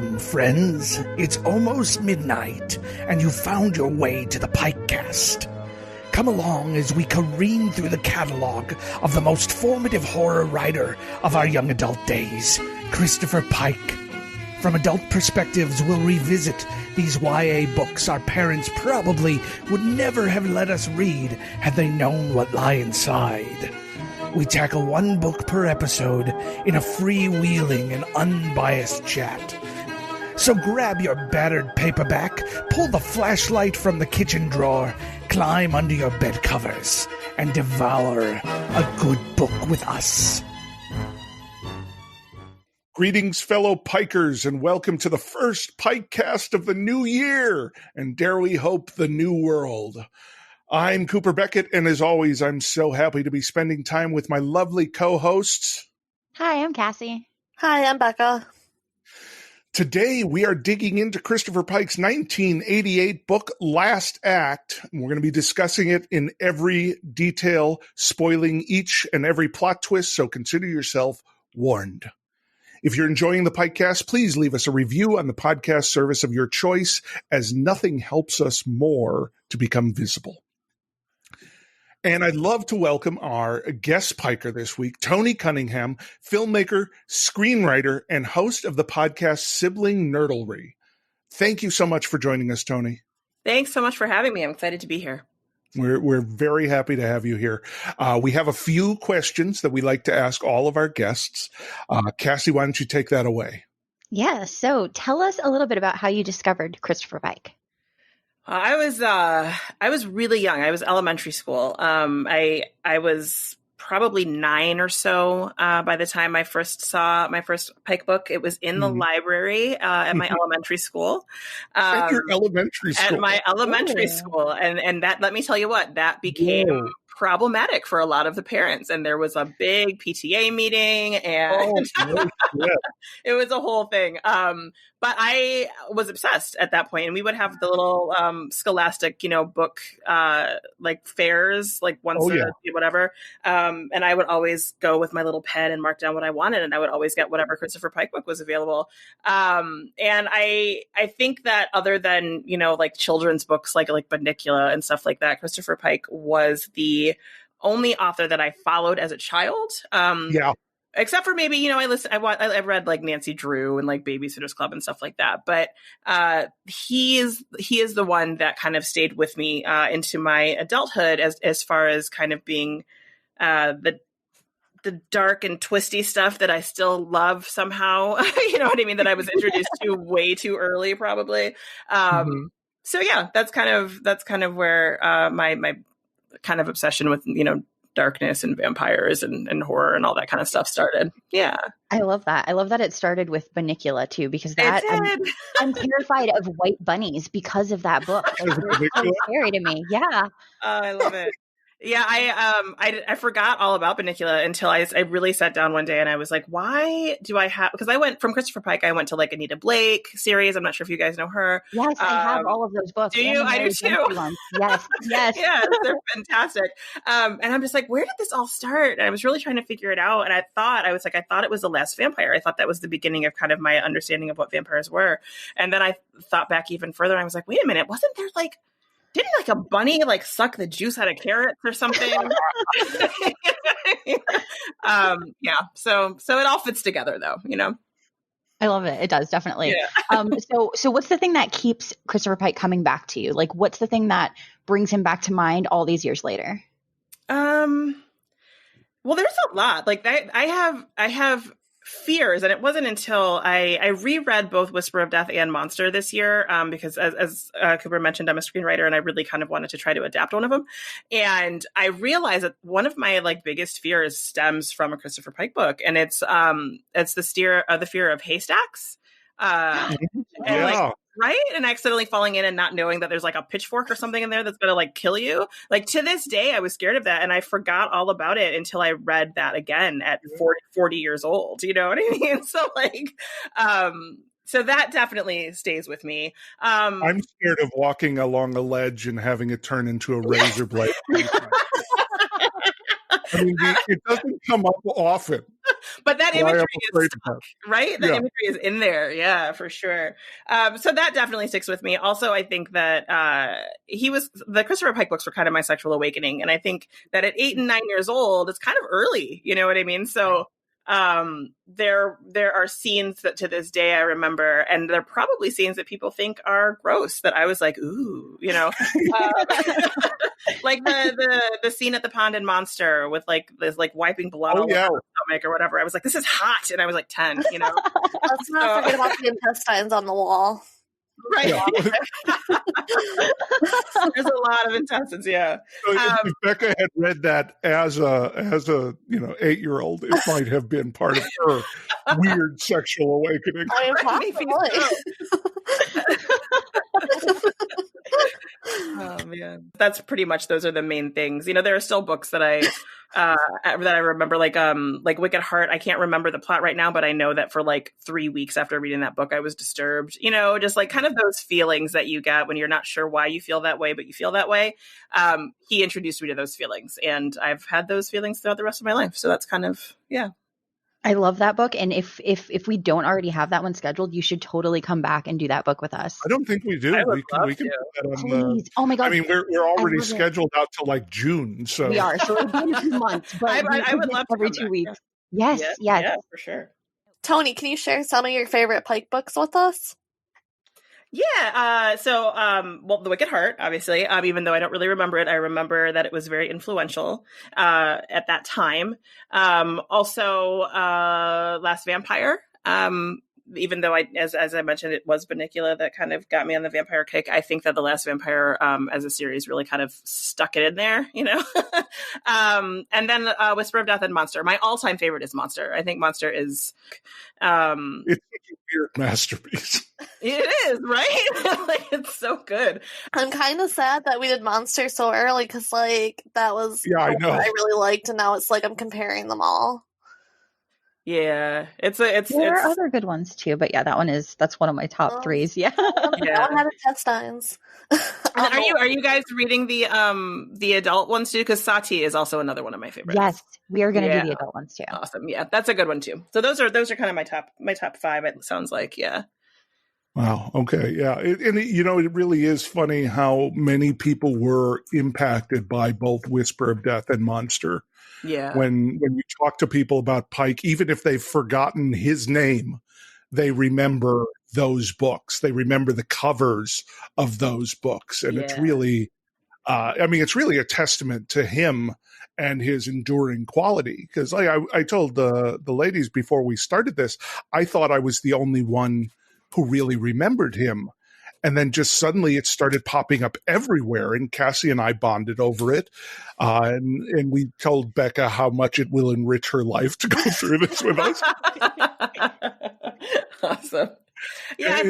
Welcome, friends. It's almost midnight, and you've found your way to the PikeCast. Come along as we careen through the catalog of the most formative horror writer of our young adult days, Christopher Pike. From adult perspectives, we'll revisit these YA books our parents probably would never have let us read had they known what lie inside. We tackle one book per episode in a freewheeling and unbiased chat. So grab your battered paperback, pull the flashlight from the kitchen drawer, climb under your bed covers, and devour a good book with us. Greetings, fellow Pikers, and welcome to the first PikeCast of the new year, and dare we hope the new world. I'm Cooper Beckett, and as always, I'm so happy to be spending time with my lovely co-hosts. Hi, I'm Cassie. Hi, I'm Becca. Today, we are digging into Christopher Pike's 1988 book, Last Act. We're going to be discussing it in every detail, spoiling each and every plot twist, so consider yourself warned. If you're enjoying the PikeCast, please leave us a review on the podcast service of your choice, as nothing helps us more to become visible. And I'd love to welcome our guest piker this week, Toni Cunningham, filmmaker, screenwriter, and host of the podcast Sibling Nerdlery. Thank you so much for joining us, Toni. Thanks so much for having me. I'm excited to be here. We're very happy to have you here. We have a few questions that we like to ask all of our guests. Cassie, why don't you take that away? Yeah, so tell us a little bit about how you discovered Christopher Pike. I was really young. I was elementary school. I was probably 9 or so by the time I first saw my first Pike book. It was in the library at my elementary school. At your elementary school? At my elementary school. And that, let me tell you what, that became problematic for a lot of the parents. And there was a big PTA meeting, and it was a whole thing. But I was obsessed at that point, and we would have the little scholastic, book like fairs, like once whatever. And I would always go with my little pen and mark down what I wanted, and I would always get whatever Christopher Pike book was available. And I think that other than like children's books like Bunnicula and stuff like that, Christopher Pike was the only author that I followed as a child. Except for maybe, I read like Nancy Drew and like Babysitter's Club and stuff like that. But he is the one that kind of stayed with me into my adulthood as far as kind of being the dark and twisty stuff that I still love somehow. You know what I mean? That I was introduced to way too early, probably. So yeah, that's kind of where my kind of obsession with darkness and vampires and horror and all that kind of stuff started. Yeah. I love that. I love that it started with Bunnicula too, because that I'm terrified of white bunnies because of that book. Like, it's so scary to me. Yeah. I love it. Yeah, I forgot all about Bunnicula until I really sat down one day and I was like, why do I have, because I went from Christopher Pike, I went to like Anita Blake series. I'm not sure if you guys know her. Yes, I have all of those books. Do you? I do too. Yes. Yeah, they're fantastic. And I'm just like, where did this all start? And I was really trying to figure it out. And I thought it was The Last Vampire. I thought that was the beginning of kind of my understanding of what vampires were. And then I thought back even further. And I was like, wait a minute, wasn't there like, didn't like a bunny like suck the juice out of carrots or something? Yeah. So it all fits together though, I love it. It does, definitely. Yeah. So what's the thing that keeps Christopher Pike coming back to you? Like, what's the thing that brings him back to mind all these years later? Well, there's a lot. Like I have fears, and it wasn't until I reread both Whisper of Death and Monster this year, because as Cooper mentioned, I'm a screenwriter and I really kind of wanted to try to adapt one of them. And I realized that one of my like biggest fears stems from a Christopher Pike book, and it's the fear of haystacks. Right? And accidentally falling in and not knowing that there's like a pitchfork or something in there that's going to like kill you. Like to this day, I was scared of that. And I forgot all about it until I read that again at 40 years old. You know what I mean? So like, so that definitely stays with me. I'm scared of walking along a ledge and having it turn into a razor blade. I mean, it doesn't come up often. But that imagery is stuck, right? The imagery is in there. Yeah, for sure. So that definitely sticks with me. Also, I think that the Christopher Pike books were kind of my sexual awakening. And I think that at 8 and 9 years old, it's kind of early. You know what I mean? So there are scenes that to this day I remember, and they're probably scenes that people think are gross that I was like, ooh, you know, like the scene at the pond in Monster with like this like wiping blood all over her stomach or whatever. I was like, this is hot, and I was like 10, you know. Let's not forget about the intestines on the wall. Right. Yeah. There's a lot of intestines. Yeah. So if Becca had read that as a 8-year-old, it might have been part of her weird sexual awakening. Oh man, that's pretty much, those are the main things. You know, there are still books that I remember, like Wicked Heart. I can't remember the plot right now, but I know that for like 3 weeks after reading that book, I was disturbed. You know, just like kind of those feelings that you get when you're not sure why you feel that way, but you feel that way. He introduced me to those feelings, and I've had those feelings throughout the rest of my life. So that's kind of, yeah. I love that book, and if we don't already have that one scheduled, you should totally come back and do that book with us. I don't think we do. We can put that on Please. Oh my god! I mean, we're already scheduled out to like June, so we are. So it'll be in a few months, but I would love to every 2 weeks. Yes, yeah, for sure. Toni, can you share some of your favorite Pike books with us? Yeah. Well, The Wicked Heart, obviously, even though I don't really remember it, I remember that it was very influential, at that time. Also, Last Vampire, even though as I mentioned, it was Bunnicula that kind of got me on the vampire kick. I think that The Last Vampire, as a series really kind of stuck it in there, you know? And then, Whisper of Death and Monster. My all-time favorite is Monster. I think Monster is, it's such a weird masterpiece. It is, right? Like, it's so good. I'm kind of sad that we did Monster so early, because like that was I know. I really liked, and now it's like I'm comparing them all. Yeah, there are other good ones too, but yeah, that's one of my top threes. Yeah, that one had intestines. And are you guys reading the adult ones too? Because Sati is also another one of my favorites. Yes, we are going to do the adult ones too. Awesome, yeah, that's a good one too. So those are kind of my top 5. It sounds like, yeah. Wow. Okay. Yeah. It really is funny how many people were impacted by both Whisper of Death and Monster. Yeah. When you talk to people about Pike, even if they've forgotten his name, they remember those books. They remember the covers of those books. And it's really, it's really a testament to him and his enduring quality. Because I told the ladies before we started this, I thought I was the only one who really remembered him. And then just suddenly it started popping up everywhere. And Cassie and I bonded over it. And we told Becca how much it will enrich her life to go through this with us. Awesome. Yeah,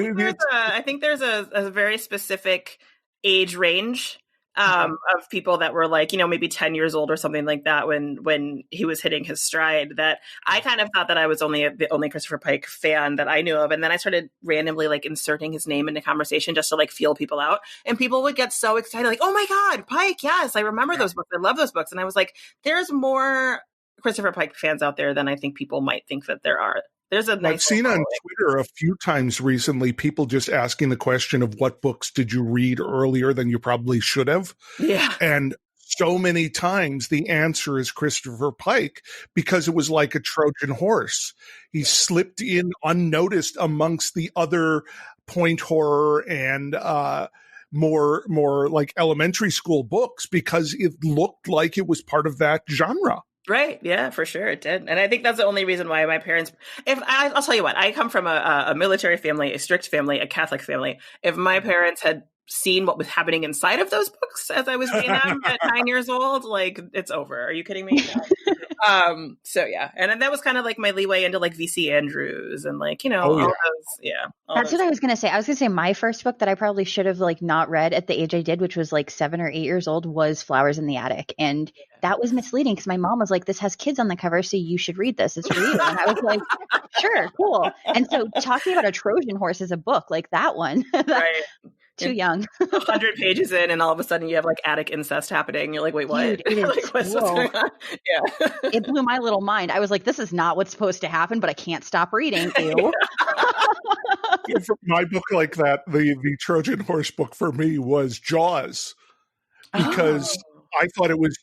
I think there's a very specific age range of people that were like, maybe 10 years old or something like that when he was hitting his stride, that I kind of thought that I was the only Christopher Pike fan that I knew of. And then I started randomly like inserting his name into conversation just to like feel people out. And people would get so excited, like, oh my God, Pike. Yes. I remember those books. I love those books. And I was like, there's more Christopher Pike fans out there than I think people might think that there are. There's a nice. I've seen on Twitter a few times recently people just asking the question of what books did you read earlier than you probably should have? Yeah. And so many times the answer is Christopher Pike, because it was like a Trojan horse. He slipped in unnoticed amongst the other point horror and more like elementary school books, because it looked like it was part of that genre. Right. Yeah, for sure. It did. And I think that's the only reason why my parents, I'll tell you what, I come from a military family, a strict family, a Catholic family. If my parents had seen what was happening inside of those books as I was reading them at 9 years old, like, it's over. Are you kidding me? So yeah. And then that was kind of like my leeway into like VC Andrews and like, all those. Yeah. That's what I was going to say. I was going to say my first book that I probably should have like not read at the age I did, which was like 7 or 8 years old, was Flowers in the Attic. And that was misleading because my mom was like, this has kids on the cover, so you should read this. It's for you. And I was like, sure, cool. And so talking about a Trojan horse as a book, like that one, right. Too young. 100 pages in, and all of a sudden you have like attic incest happening. You're like, wait, what? Dude, it is like, what's going on? Yeah. It blew my little mind. I was like, this is not what's supposed to happen, but I can't stop reading. Ew. For my book like that, the Trojan horse book for me was Jaws, because I thought it was,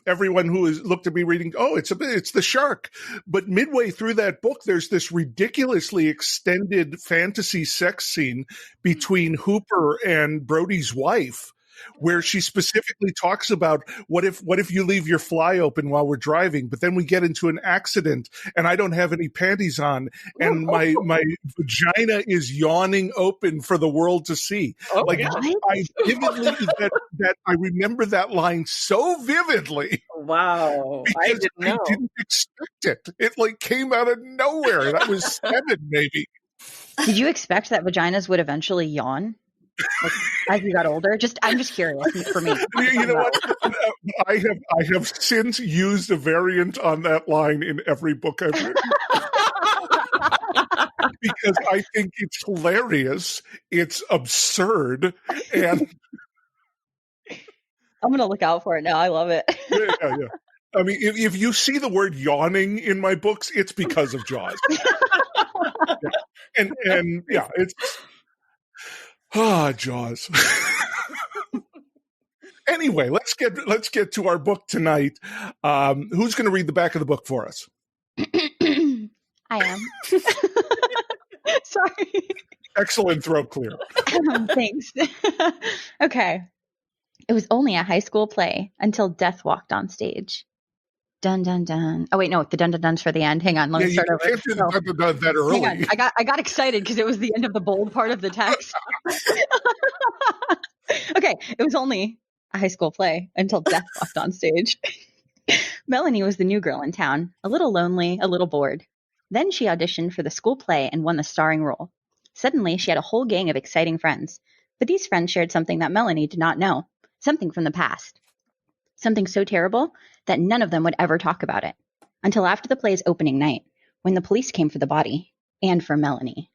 everyone who looked at me reading, it's the shark. But midway through that book, there's this ridiculously extended fantasy sex scene between Hooper and Brody's wife, where she specifically talks about what if you leave your fly open while we're driving, but then we get into an accident and I don't have any panties on and my vagina is yawning open for the world to see. I vividly that I remember that line so vividly. Wow. Because I didn't expect it. It like came out of nowhere. And I was 7 maybe. Did you expect that vaginas would eventually yawn? Like, as you got older? I'm just curious for me. You know what? I have since used a variant on that line in every book I've written. Because I think it's hilarious, it's absurd, and I'm gonna look out for it now. I love it. Yeah. I mean, if you see the word yawning in my books, it's because of Jaws. And it's Jaws. Anyway, let's get to our book tonight. Who's going to read the back of the book for us? I am. Sorry. Excellent throat clear. Thanks. Okay. It was only a high school play until death walked on stage. Dun dun dun. Oh wait, no, the dun dun dun's for the end. Hang on, let me start over. You can't do the dun dun dun that early. Hang on. I got excited because it was the end of the bold part of the text. Okay, it was only a high school play until death walked on stage. Melanie was the new girl in town, a little lonely, a little bored. Then she auditioned for the school play and won the starring role. Suddenly, she had a whole gang of exciting friends. But these friends shared something that Melanie did not know, something from the past. Something so terrible that none of them would ever talk about it. Until after the play's opening night, when the police came for the body and for Melanie.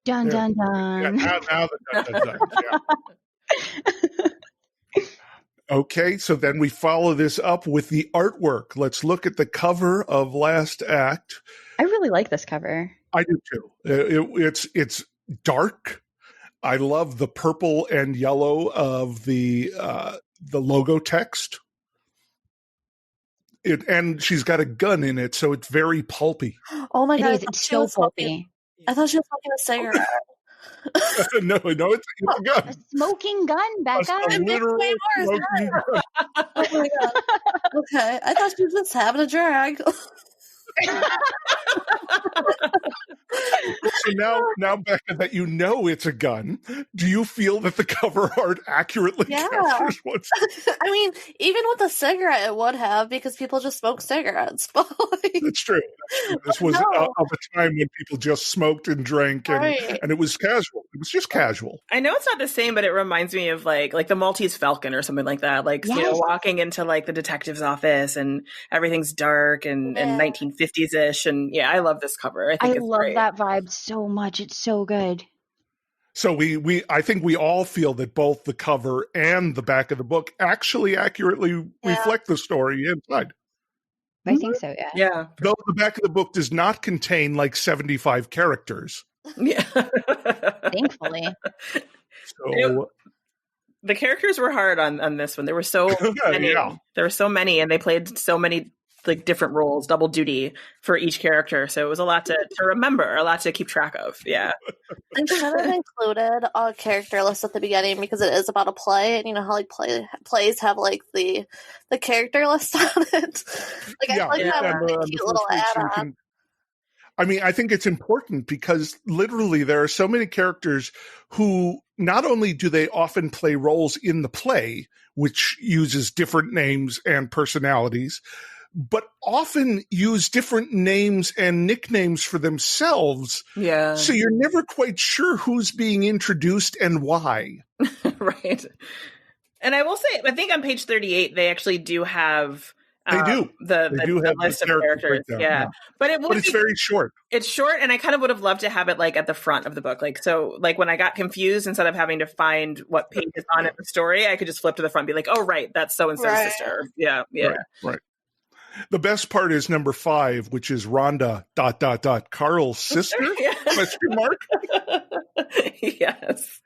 Dun, dun, dun. Yeah, now the dun, dun, dun. Yeah. Okay, so then we follow this up with the artwork. Let's look at the cover of Last Act. I really like this cover. I do too. It's dark. I love the purple and yellow of the logo text. And she's got a gun in it, so it's very pulpy. Oh my God. It's so pulpy. I thought she was smoking a cigarette. No, it's a gun. A smoking gun, Becca. A literal smoking gun. Oh my God. Okay, I thought she was just having a drag. So now, Becca, that you know it's a gun, do you feel that the cover art accurately captures what's... I mean, even with a cigarette, it would have, because people just smoke cigarettes. But That's true. This was of a time when people just smoked and drank, and it was casual. It was just casual. I know it's not the same, but it reminds me of like the Maltese Falcon or something like that. Like, walking into like the detective's office and everything's dark and 1950s-ish. And I love this cover. I love that vibe so much. It's so good. So I think we all feel that both the cover and the back of the book actually accurately reflect the story inside. I think so, yeah. Yeah. Though the back of the book does not contain like 75 characters. Yeah. Thankfully. So the characters were hard on this one. There were so many. Yeah. There were so many, and they played so many like different roles, double duty for each character. So it was a lot to remember, a lot to keep track of. Yeah. I should have included a character list at the beginning because it is about a play, and you know how like plays have like the character list on it. Like I feel like that would be a cute little add-on. I mean, I think it's important because literally there are so many characters who not only do they often play roles in the play, which uses different names and personalities, but often use different names and nicknames for themselves. Yeah. So you're never quite sure who's being introduced and why. Right. And I will say, I think on page 38, they actually do have They do. The list of characters. Yeah. But it's very short. It's short, and I kind of would have loved to have it like at the front of the book. Like, so like when I got confused, instead of having to find what page is on in the story, I could just flip to the front and be like, oh, right, that's so-and-so's sister. Yeah. Yeah. Right. The best part is number 5, which is Rhonda ... Carl's sister? Question mark? Yes.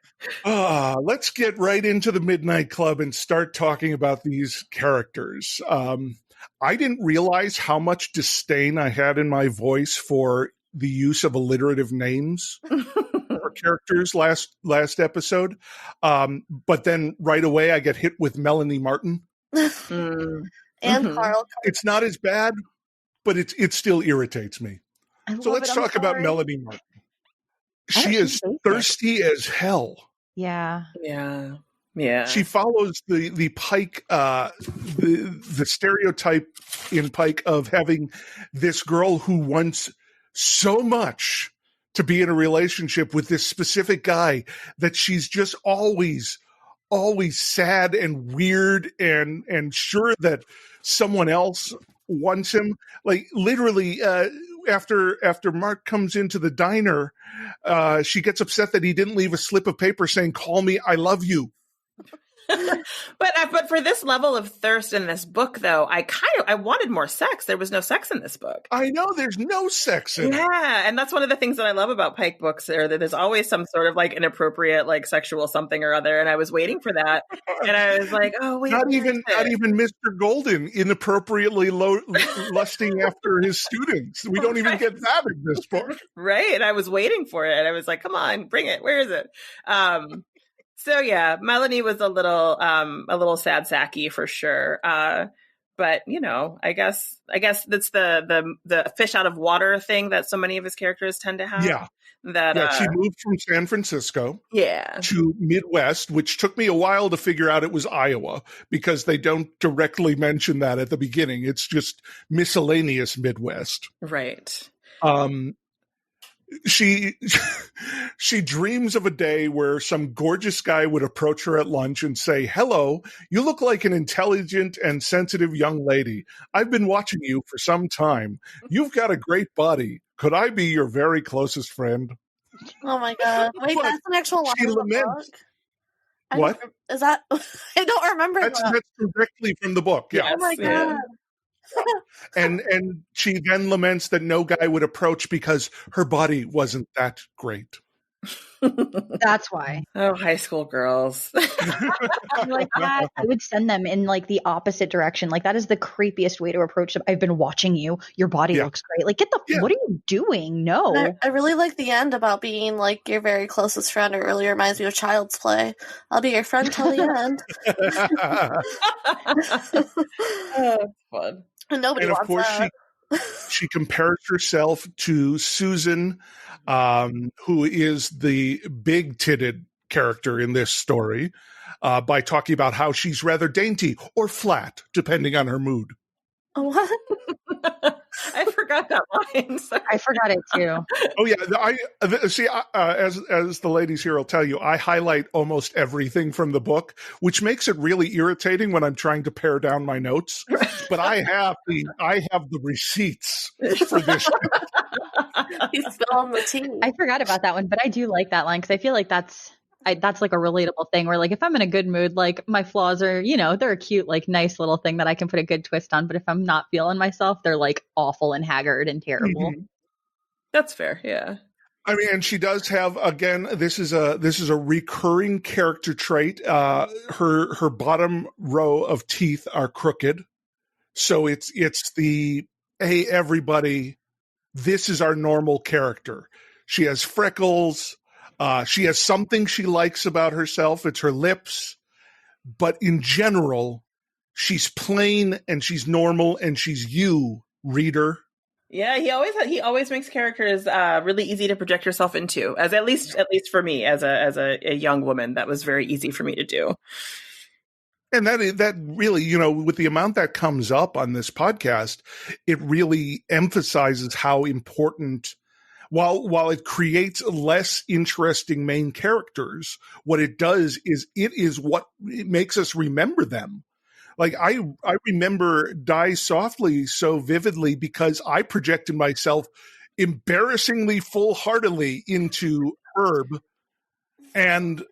Let's get right into the Midnight Club and start talking about these characters. I didn't realize how much disdain I had in my voice for the use of alliterative names for characters last episode. But then right away I get hit with Melanie Martin. And Carl. It's not as bad, but it still irritates me. So let's talk about Melanie Martin. She is thirsty as hell. Yeah. Yeah. Yeah. She follows the Pike, the stereotype in Pike of having this girl who wants so much to be in a relationship with this specific guy that she's just always sad and weird and sure that someone else wants him. Like literally, after Mark comes into the diner, she gets upset that he didn't leave a slip of paper saying, "Call me, I love you." But for this level of thirst in this book, though, I wanted more sex. There was no sex in this book. I know there's no sex in it. Yeah, and that's one of the things that I love about Pike books, that there's always some sort of like inappropriate, like sexual something or other. And I was waiting for that, and I was like, oh wait, not even Mr. Golden inappropriately lusting after his students. We don't even get that in this book, right? And I was waiting for it, and I was like, come on, bring it. Where is it? So yeah, Melanie was a little sad sacky for sure. But you know, I guess that's the fish out of water thing that so many of his characters tend to have. Yeah. She moved from San Francisco to Midwest, which took me a while to figure out it was Iowa because they don't directly mention that at the beginning. It's just miscellaneous Midwest. Right. She dreams of a day where some gorgeous guy would approach her at lunch and say, "Hello, you look like an intelligent and sensitive young lady. I've been watching you for some time. You've got a great body. Could I be your very closest friend?" Oh my God. Wait, that's an actual line in the book? What? Is that? I don't remember that's directly from the book. Yeah. Oh my God. Yeah. and she then laments that no guy would approach because her body wasn't that great. That's why. Oh, high school girls. Like that, I would send them in like the opposite direction. Like that is the creepiest way to approach them. I've been watching you. Your body looks great. Like what are you doing? No. I really like the end about being like your very closest friend. It really reminds me of Child's Play. I'll be your friend till the end. Oh, fun. And nobody and of wants course that. she compares herself to Susan, who is the big-titted character in this story, by talking about how she's rather dainty or flat, depending on her mood. What? I forgot that line. Sorry. I forgot it too. Oh yeah, as the ladies here will tell you, I highlight almost everything from the book, which makes it really irritating when I'm trying to pare down my notes. But I have the receipts for this. He's spilling the tea. I forgot about that one, but I do like that line because I feel like that's like a relatable thing where like if I'm in a good mood, like my flaws are, they're a cute, like nice little thing that I can put a good twist on. But if I'm not feeling myself, they're like awful and haggard and terrible. Mm-hmm. That's fair. Yeah. I mean, and she does have, again, this is a recurring character trait. Her bottom row of teeth are crooked. So it's the, hey, everybody, this is our normal character. She has freckles. She has something she likes about herself. It's her lips. But in general, she's plain and she's normal and she's you, reader. Yeah, he always makes characters really easy to project yourself into. As at least for me, as a young woman, that was very easy for me to do. And that really, with the amount that comes up on this podcast, it really emphasizes how important. While it creates less interesting main characters, what it does is it makes us remember them. Like I remember Die Softly so vividly because I projected myself embarrassingly full-heartedly into Herb, and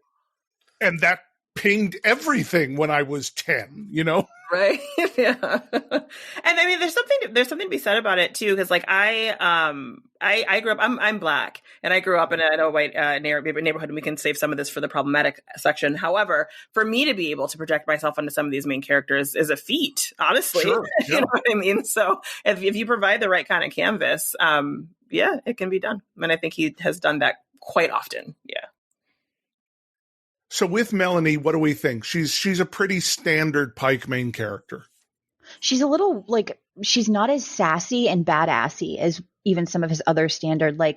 that pinged everything when I was 10, you know? Right. Yeah. And I mean, there's something to be said about it too. Cause like I grew up, I'm Black, and I grew up in a white neighborhood, and we can save some of this for the problematic section. However, for me to be able to project myself onto some of these main characters is a feat, honestly. Sure, yeah. You know what I mean? So if you provide the right kind of canvas, yeah, it can be done. And I think he has done that quite often. Yeah. So with Melanie, what do we think? She's a pretty standard Pike main character. She's a little she's not as sassy and badassy as even some of his other standard, what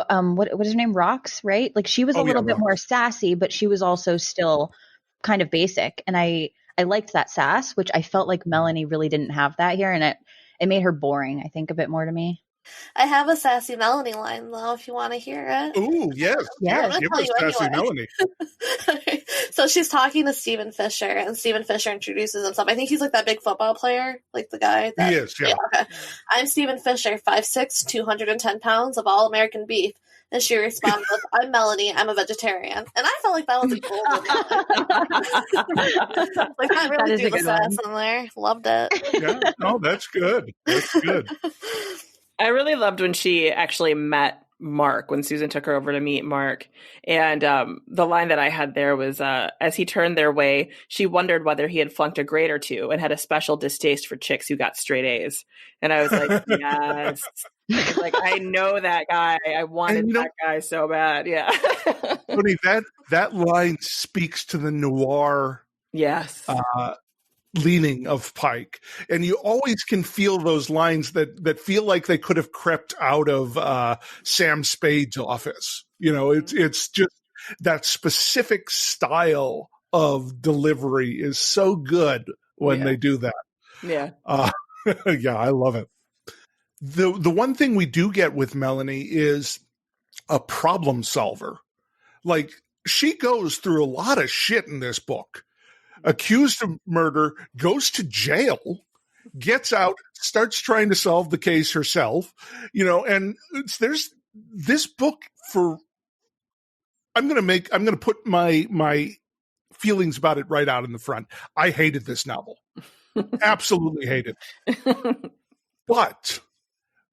is her name? Rox, right? Like she was a little bit more sassy, but she was also still kind of basic. And I liked that sass, which I felt like Melanie really didn't have that here, and it made her boring, I think, a bit more to me. I have a sassy Melanie line, though, if you want to hear it. Ooh, yes. Yeah. Give us sassy Melanie. So she's talking to Stephen Fisher, and Stephen Fisher introduces himself. I think he's like that big football player, like the guy. He is, yeah. Okay. I'm Stephen Fisher, 5'6", 210 pounds of all-American beef. And she responds with, I'm Melanie, I'm a vegetarian. And I felt like that was a cool line. Like, I really do the sass in there. Loved it. Yeah, no, that's good. That's good. I really loved when she actually met Mark, when Susan took her over to meet Mark. And the line that I had there was, as he turned their way, she wondered whether he had flunked a grade or two and had a special distaste for chicks who got straight A's. And I was like, yes. Like, I know that guy. I wanted that guy so bad. Yeah. Toni, that line speaks to the noir. Yes. Leaning of Pike, and you always can feel those lines that feel like they could have crept out of Sam Spade's office. You know, it's just that specific style of delivery is so good when they do that. Yeah, yeah, I love it. The one thing we do get with Melanie is a problem solver. Like, she goes through a lot of shit in this book. Accused of murder, goes to jail, gets out, starts trying to solve the case herself, you know, and there's this book for, I'm going to put my feelings about it right out in the front. I hated this novel. Absolutely hated it. But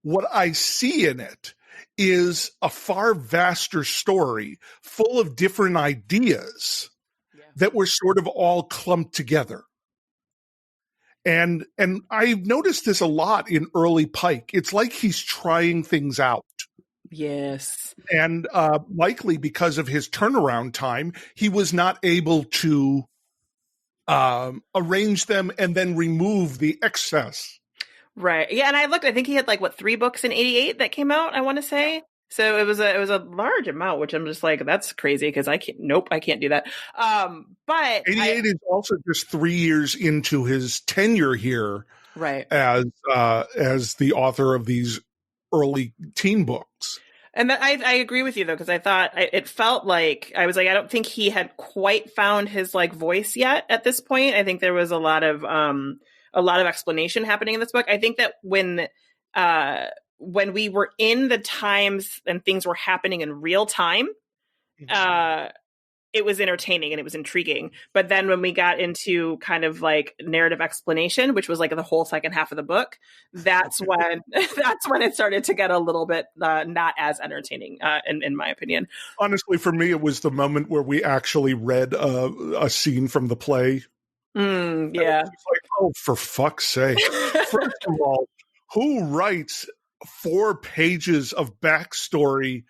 what I see in it is a far vaster story full of different ideas that were sort of all clumped together. And I've noticed this a lot in early Pike. It's like he's trying things out. Yes. And likely because of his turnaround time, he was not able to arrange them and then remove the excess. Right. Yeah, and I think he had 3 books in 88 that came out, I want to say. So it was a large amount, which I'm just like, that's crazy, because I can't do that. But 88 is also just 3 years into his tenure here, right, as the author of these early teen books. And I agree with you, though, because I thought it felt like I was like, I don't think he had quite found his voice yet at this point. I think there was a lot of explanation happening in this book. I think that when we were in the times and things were happening in real time, it was entertaining and it was intriguing. But then when we got into kind of narrative explanation, which was the whole second half of the book, that's when it started to get a little bit not as entertaining, in my opinion. Honestly, for me, it was the moment where we actually read a scene from the play. Yeah. It's like, oh, for fuck's sake. First of all, who writes 4 pages of backstory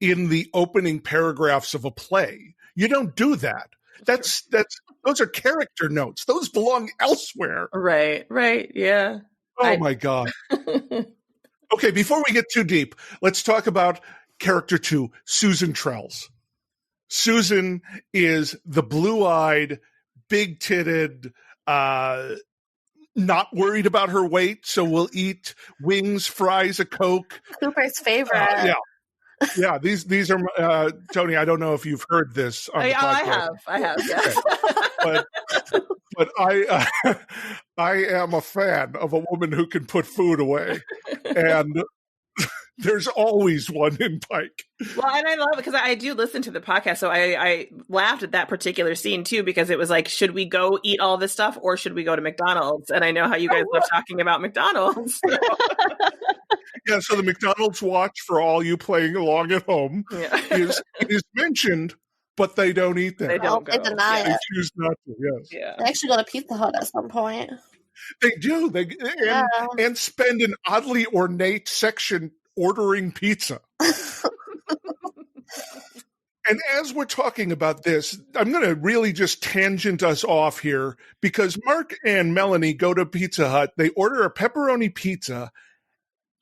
in the opening paragraphs of a play? You don't do that. Those are character notes. Those belong elsewhere. Right. Yeah. Oh my God. Okay, before we get too deep, let's talk about character 2, Susan Trells. Susan is the blue-eyed, big-titted, not worried about her weight, so we'll eat wings, fries, a Coke. Cooper's favorite. Yeah. These are Toni. I don't know if you've heard this on the podcast. I have. Yeah. but I am a fan of a woman who can put food away, and there's always one in Pike. Well, and I love it because I do listen to the podcast, so I laughed at that particular scene too, because it was like, should we go eat all this stuff or should we go to McDonald's? And I know how you guys love talking about McDonald's. So. Yeah, so the McDonald's watch for all you playing along at home is mentioned, but they don't eat there. They don't go. They deny it. They choose not to, yes. Yeah. They actually go to Pizza Hut at some point. They do. And spend an oddly ornate section ordering pizza. And as we're talking about this, I'm going to really just tangent us off here, because Mark and Melanie go to Pizza Hut. They order a pepperoni pizza.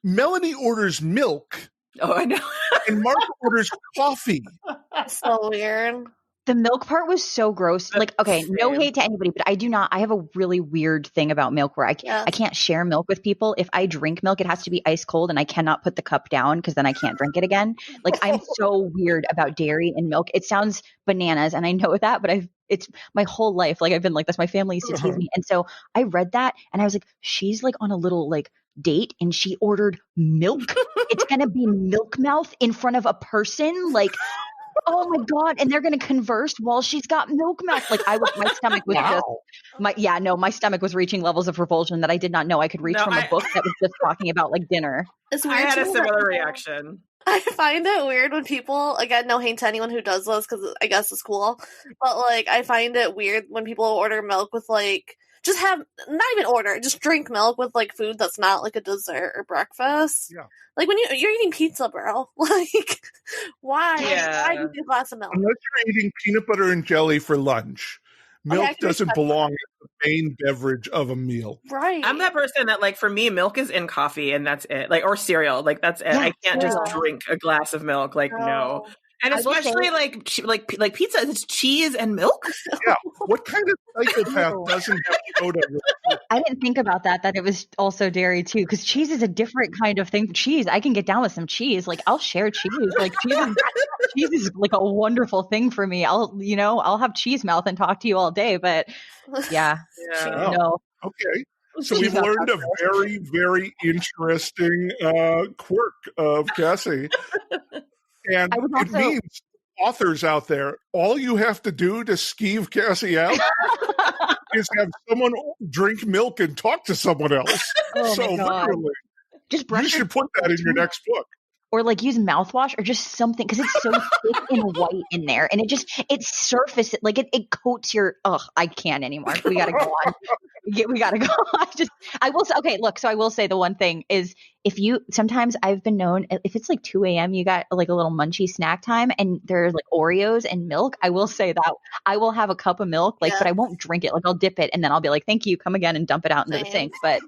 Melanie orders milk. Oh, I know. And Mark orders coffee. That's so weird. The milk part was so gross. Like, okay, no hate to anybody, but I have a really weird thing about milk where I can't share milk with people. If I drink milk, it has to be ice cold, and I cannot put the cup down because then I can't drink it again. Like, I'm so weird about dairy and milk. It sounds bananas, and I know that, but it's my whole life. Like, I've been like this. My family used to tease me. And so I read that and I was like, she's like on a little like date and she ordered milk. It's going to be milk mouth in front of a person. Like, oh my God. And they're going to converse while she's got milk mouth. Like, my stomach was my stomach was reaching levels of revulsion that I did not know I could reach from a book that was just talking about like dinner. It's weird. I had a similar reaction. I find it weird when people, again, no hate to anyone who does this because I guess it's cool, but like I find it weird when people order milk with like, just have, not even order, just drink milk with like food that's not like a dessert or breakfast. Yeah. Like when you're eating pizza, bro. Like, why? Yeah. Why do you need a glass of milk? Unless you're eating peanut butter and jelly for lunch, milk doesn't belong as the main beverage of a meal. Right. I'm that person that, like, for me, milk is in coffee and that's it. Like, or cereal. Like, that's it. Yeah, I can't just drink a glass of milk. Like, no. And especially like pizza, it's cheese and milk. Yeah. What kind of psychopath doesn't have soda? I didn't think about that it was also dairy too, because cheese is a different kind of thing. Cheese, I can get down with some cheese. Like, I'll share cheese. Like, cheese is like a wonderful thing for me. I'll have cheese mouth and talk to you all day. But no. Okay. So we've learned a very, very interesting quirk of Cassie. And it means, authors out there, all you have to do to skeeve Cassie out is have someone drink milk and talk to someone else. So literally, you should put that in your next book. Or like use mouthwash or just something, because it's so thick and white in there, and it surfaces, like it coats your. I can't anymore. We gotta go on. We gotta go. I will say, okay, look. So I will say the one thing is, sometimes I've been known, if it's like 2 a.m., you got like a little munchy snack time, and there's like Oreos and milk. I will say that I will have a cup of milk, but I won't drink it. Like, I'll dip it, and then I'll be like, "Thank you, come again," and dump it out into the sink. But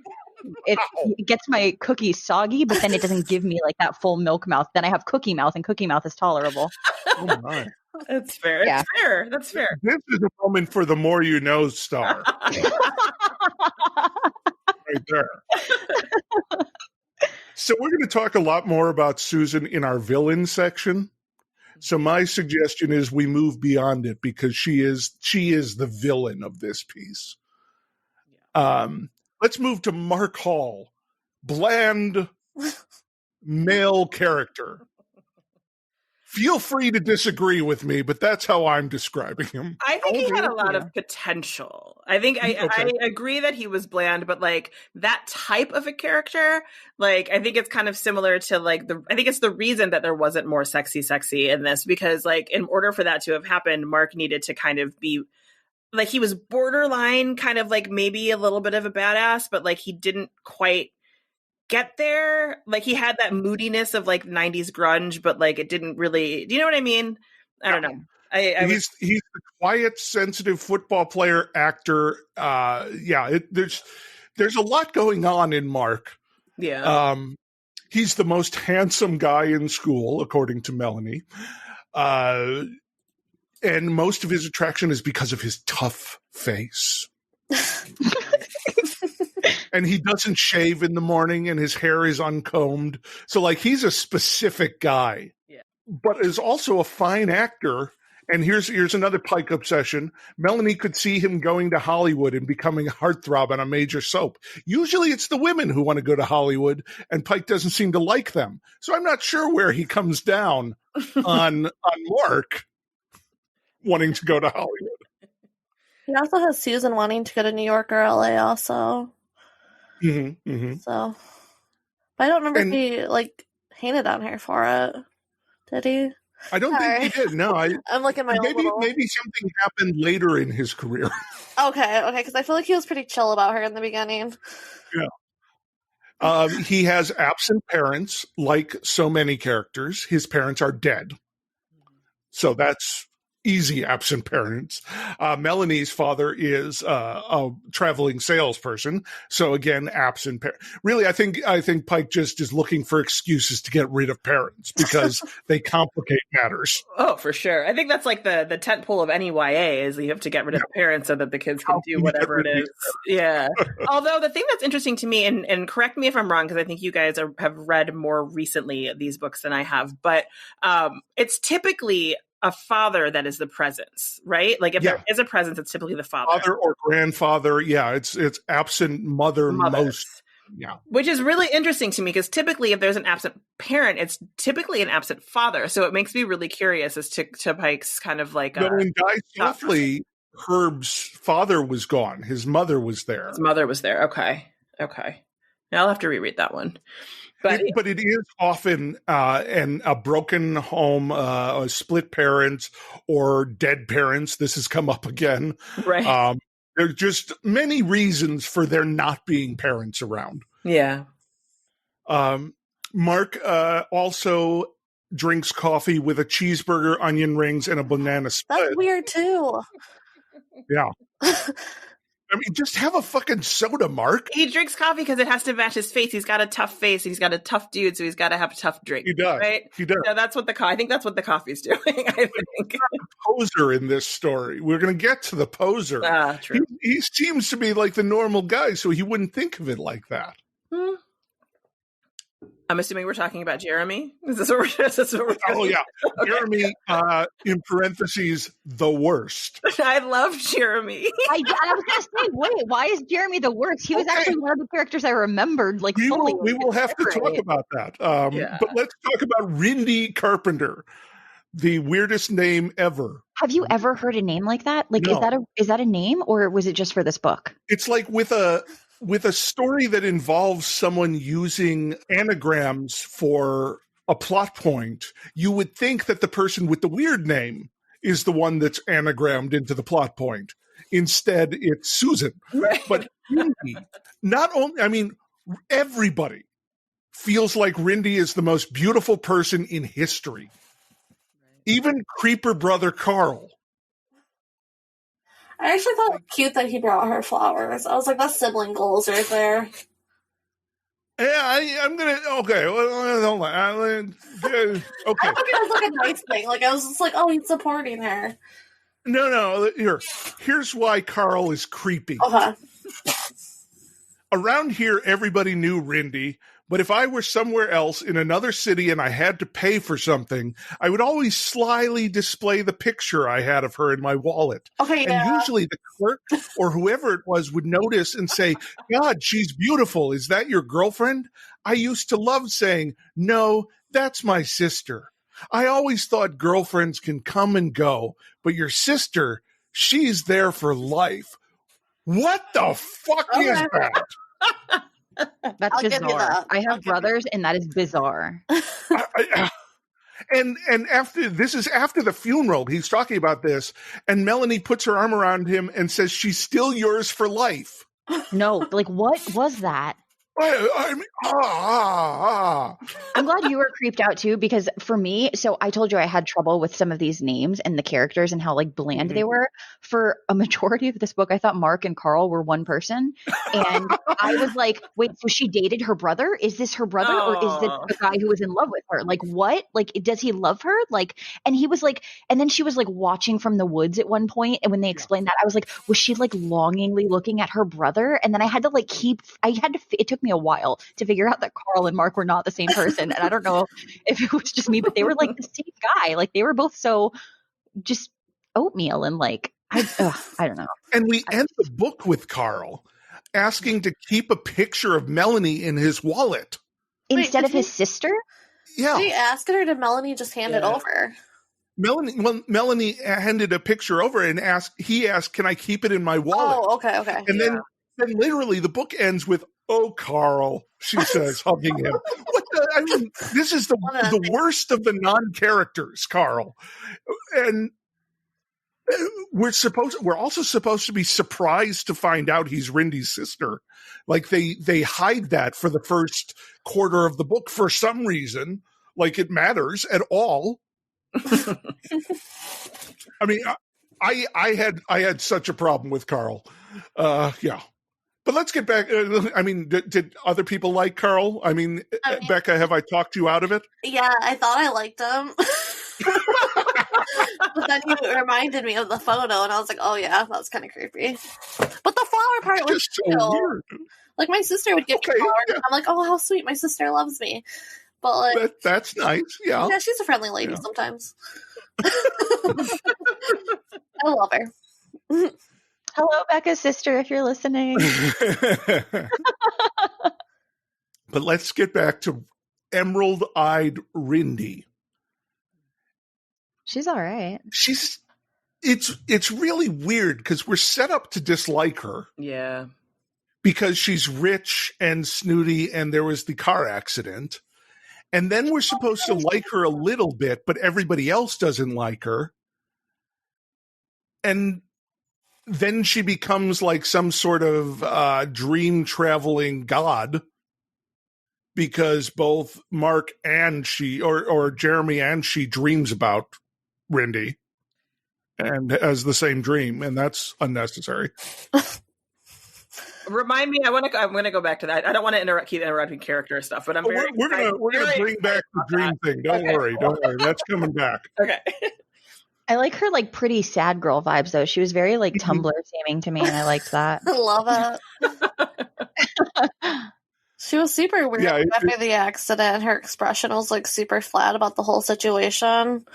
it gets my cookies soggy, but then it doesn't give me like that full milk mouth. Then I have cookie mouth, and cookie mouth is tolerable. Oh my. That's fair. Yeah. It's fair. That's fair. This is a moment for the more you know star. Right there. So we're going to talk a lot more about Susan in our villain section. So my suggestion is we move beyond it, because she is the villain of this piece. Let's move to Mark Hall, bland male character. Feel free to disagree with me, but that's how I'm describing him. I think he had a lot of potential. I think I agree that he was bland, but like that type of a character, like I think it's kind of similar to like I think it's the reason that there wasn't more sexy in this, because like in order for that to have happened, Mark needed to kind of be like, he was borderline kind of like maybe a little bit of a badass, but like he didn't quite get there. Like he had that moodiness of like 90s grunge, but like it didn't really, do you know what I mean? I don't know. He's the quiet, sensitive football player, actor. There's a lot going on in Mark. Yeah. He's the most handsome guy in school, according to Melanie. And most of his attraction is because of his tough face. And he doesn't shave in the morning, and his hair is uncombed. So, like, he's a specific guy. Yeah. But is also a fine actor And here's another Pike obsession. Melanie could see him going to Hollywood and becoming a heartthrob on a major soap. Usually it's the women who want to go to Hollywood, and Pike doesn't seem to like them. So I'm not sure where he comes down on Mark wanting to go to Hollywood. He also has Susan wanting to go to New York or LA also. So, but I don't remember if he like hated on her for it. Did he? I don't think he did. No, I'm looking at my maybe something happened later in his career. Okay, because I feel like he was pretty chill about her in the beginning. Yeah. He has absent parents, like so many characters. His parents are dead, so that's easy absent parents. Melanie's father is a traveling salesperson, so again, absent parents. Really, I think Pike just is looking for excuses to get rid of parents because they complicate matters. Oh, for sure. I think that's like the tent pole of any YA is you have to get rid of the parents so that the kids can do whatever it is. Yeah. Although the thing that's interesting to me, and correct me if I'm wrong, because I think you guys have read more recently these books than I have, but it's typically a father that is the presence, right? Like if there is a presence, it's typically the father. Father or grandfather. Yeah, it's absent mother most. Yeah. Which is really interesting to me because typically if there's an absent parent, it's typically an absent father. So it makes me really curious as to Pike's kind of like... in Die Softly, Herb's father was gone. His mother was there. His mother was there. Okay. Now I'll have to reread that one. But it is often a broken home, a split parents, or dead parents. This has come up again. Right. There are just many reasons for there not being parents around. Yeah. Mark also drinks coffee with a cheeseburger, onion rings, and a banana split. That's weird, too. Yeah. I mean, just have a fucking soda, Mark. He drinks coffee because it has to match his face. He's got a tough face. He's got a tough dude, so he's got to have a tough drink. He does. Right? He does. So that's what I think that's what the coffee's doing. I think. He's not a poser in this story. We're going to get to the poser. True. He seems to be like the normal guy, so he wouldn't think of it like that. I'm assuming we're talking about Jeremy. Is this what we're talking Oh, yeah. Jeremy, in parentheses, the worst. I love Jeremy. I was going to say, wait, why is Jeremy the worst? He was actually one of the characters I remembered, like, fully. We will have to talk about that. But let's talk about Rindy Carpenter, the weirdest name ever. Have you ever heard a name like that? Like, No. is that a name, or was it just for this book? It's like with a story that involves someone using anagrams for a plot point, you would think that the person with the weird name is the one that's anagrammed into the plot point. Instead, it's Susan. Right. But Rindy, everybody feels like Rindy is the most beautiful person in history. Even creeper brother Carl. I actually thought it was cute that he brought her flowers. I was like, that's sibling goals right there. Yeah, I'm gonna. Okay, hold on. Okay. I thought it was like a nice thing. Like I was just like, oh, he's supporting her. No. Here's why Carl is creepy. Okay. Around here, everybody knew Rindy, but if I were somewhere else in another city and I had to pay for something, I would always slyly display the picture I had of her in my wallet. Okay, yeah. And usually the clerk or whoever it was would notice and say, God, she's beautiful. Is that your girlfriend? I used to love saying, no, that's my sister. I always thought girlfriends can come and go, but your sister, she's there for life. What the fuck is that? That's bizarre. I have brothers, and that is bizarre. And after the funeral, he's talking about this, and Melanie puts her arm around him and says, she's still yours for life. No, like, what was that? I mean, I'm glad you were creeped out too, because for me, so I told you I had trouble with some of these names and the characters and how like bland they were. For a majority of this book, I thought Mark and Carl were one person, and I was like, wait, so she dated her brother? Is this her brother, or is this the guy who was in love with her? Like, what? Like, does he love her? Like, and he was like, and then she was like watching from the woods at one point, and when they explained that, I was like, was she like longingly looking at her brother? And then I had to like it took me a while to figure out that Carl and Mark were not the same person. And I don't know if it was just me, but they were like the same guy. Like they were both so just oatmeal and like, I don't know. And we end the book with Carl asking to keep a picture of Melanie in his wallet. Instead of his sister? Yeah. Did he ask her, or did Melanie just hand it over? Melanie handed a picture over and he asked, can I keep it in my wallet? Oh, okay. And then literally the book ends with, oh, Carl, she says, hugging him. This is the worst of the non-characters, Carl. And we're also supposed to be surprised to find out he's Rindy's sister. Like they hide that for the first quarter of the book for some reason, like it matters at all. I mean, I had such a problem with Carl. Yeah. But let's get back. I mean, did other people like Carl? I mean, Becca, have I talked you out of it? Yeah, I thought I liked him. But then you reminded me of the photo, and I was like, oh yeah, that's kind of creepy. But the flower part was so weird. Like, my sister would give me flowers, and I'm like, oh, how sweet, my sister loves me. But like, that's nice. Yeah, she's a friendly lady sometimes. I love her. Hello, Becca's sister, if you're listening. But let's get back to emerald-eyed Rindy. She's all right. It's really weird because we're set up to dislike her. Yeah. Because she's rich and snooty and there was the car accident. And then we're supposed to like her a little bit, but everybody else doesn't like her. And then she becomes like some sort of dream traveling god. Because both Mark and she, or Jeremy and she, dreams about Rindy and has the same dream, and that's unnecessary. Remind me, I'm gonna go back to that. I don't want to keep interrupting character stuff, but we're gonna bring back the dream thing. Don't worry, that's coming back. Okay. I like her like pretty sad girl vibes though. She was very like Tumblr seeming to me, and I liked that. I love it. She was super weird after the accident. Her expression was like super flat about the whole situation.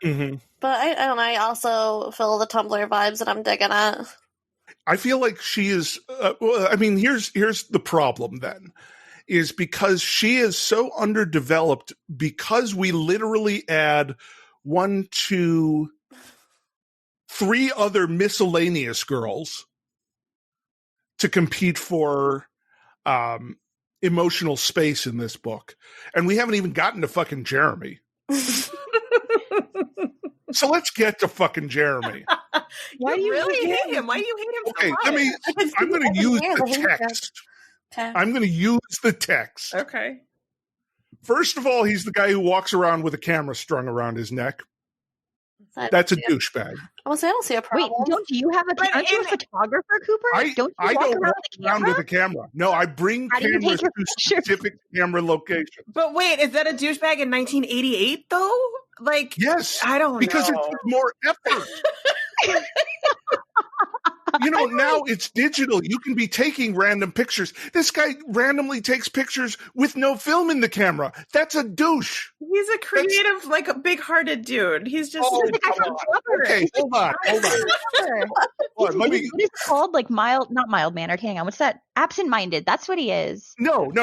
Mm-hmm. But I don't know. I also feel the Tumblr vibes, and I'm digging it. I feel like she is. I mean, here's the problem. Then is because she is so underdeveloped. Because we literally add 1, 2, 3 other miscellaneous girls to compete for emotional space in this book, and we haven't even gotten to fucking Jeremy. So let's get to fucking Jeremy. Why do you really hate him? Why do you hate him so much? I'm going to use the text. Okay. I'm going to use the text. Okay. First of all, he's the guy who walks around with a camera strung around his neck. That's a douchebag. I don't see a problem. Wait, aren't you a photographer, Cooper? Don't you walk around with a camera? No, I bring cameras to specific camera locations. But wait, is that a douchebag in 1988 though? Like, yes, I don't know. Because it took more effort. Now it's digital. You can be taking random pictures. This guy randomly takes pictures with no film in the camera. That's a douche. He's a creative, like a big-hearted dude. He's just okay. Hold on. What is it called? Like not mild-mannered. Hang on. What's that? Absent-minded. That's what he is. No.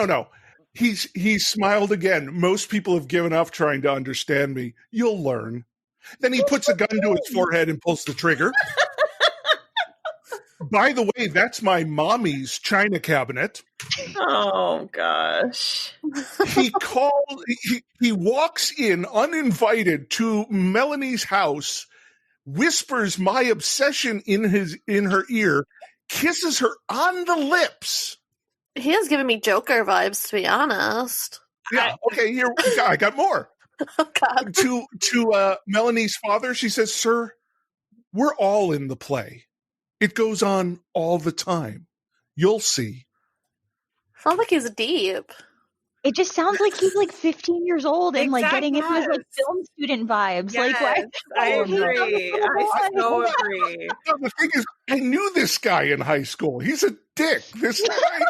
He's smiled again. Most people have given up trying to understand me. You'll learn. Then he puts a gun to his forehead and pulls the trigger. By the way, that's my mommy's china cabinet. Oh gosh. He walks in uninvited to Melanie's house, whispers my obsession in her ear, kisses her on the lips. He is giving me Joker vibes, to be honest. Yeah, okay, here I got more. Oh God. To Melanie's father, she says, "Sir, we're all in the play. It goes on all the time. You'll see." Sounds like he's deep. It just sounds like he's like 15 years old and like getting into his like film student vibes. Yes, like, I agree. I so agree. The thing is, I knew this guy in high school. He's a dick. This guy,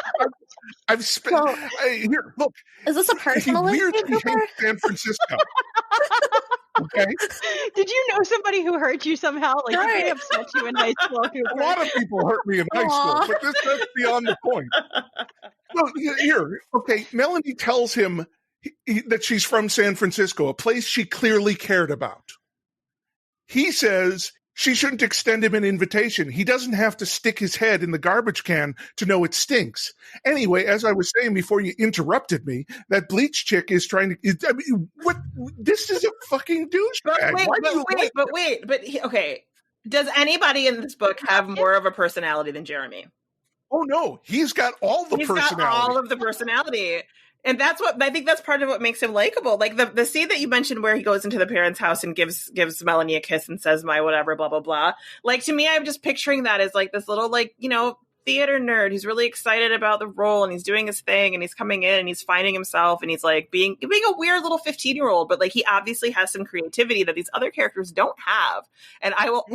I've spent. Here, look. Is this a personal weird Cooper? San Francisco. Okay. Did you know somebody who hurt you somehow? Like, did they upset you in high school? Cooper? A lot of people hurt me in high school, but that's beyond the point. Well, here, okay, Melanie tells him that she's from San Francisco, a place she clearly cared about. He says she shouldn't extend him an invitation. He doesn't have to stick his head in the garbage can to know it stinks. Anyway, as I was saying before you interrupted me, that bleach chick is trying to. I mean, what? This is a fucking douchebag. Okay. Does anybody in this book have more of a personality than Jeremy? Oh no, he's got all the personality. Got all of the personality. And that's what I think that's part of what makes him likable. Like the scene that you mentioned where he goes into the parents' house and gives Melanie a kiss and says my whatever, blah, blah, blah. Like to me, I'm just picturing that as like this little like, you know, theater nerd who's really excited about the role and he's doing his thing and he's coming in and he's finding himself and he's like being a weird little 15-year-old, but like he obviously has some creativity that these other characters don't have. And I will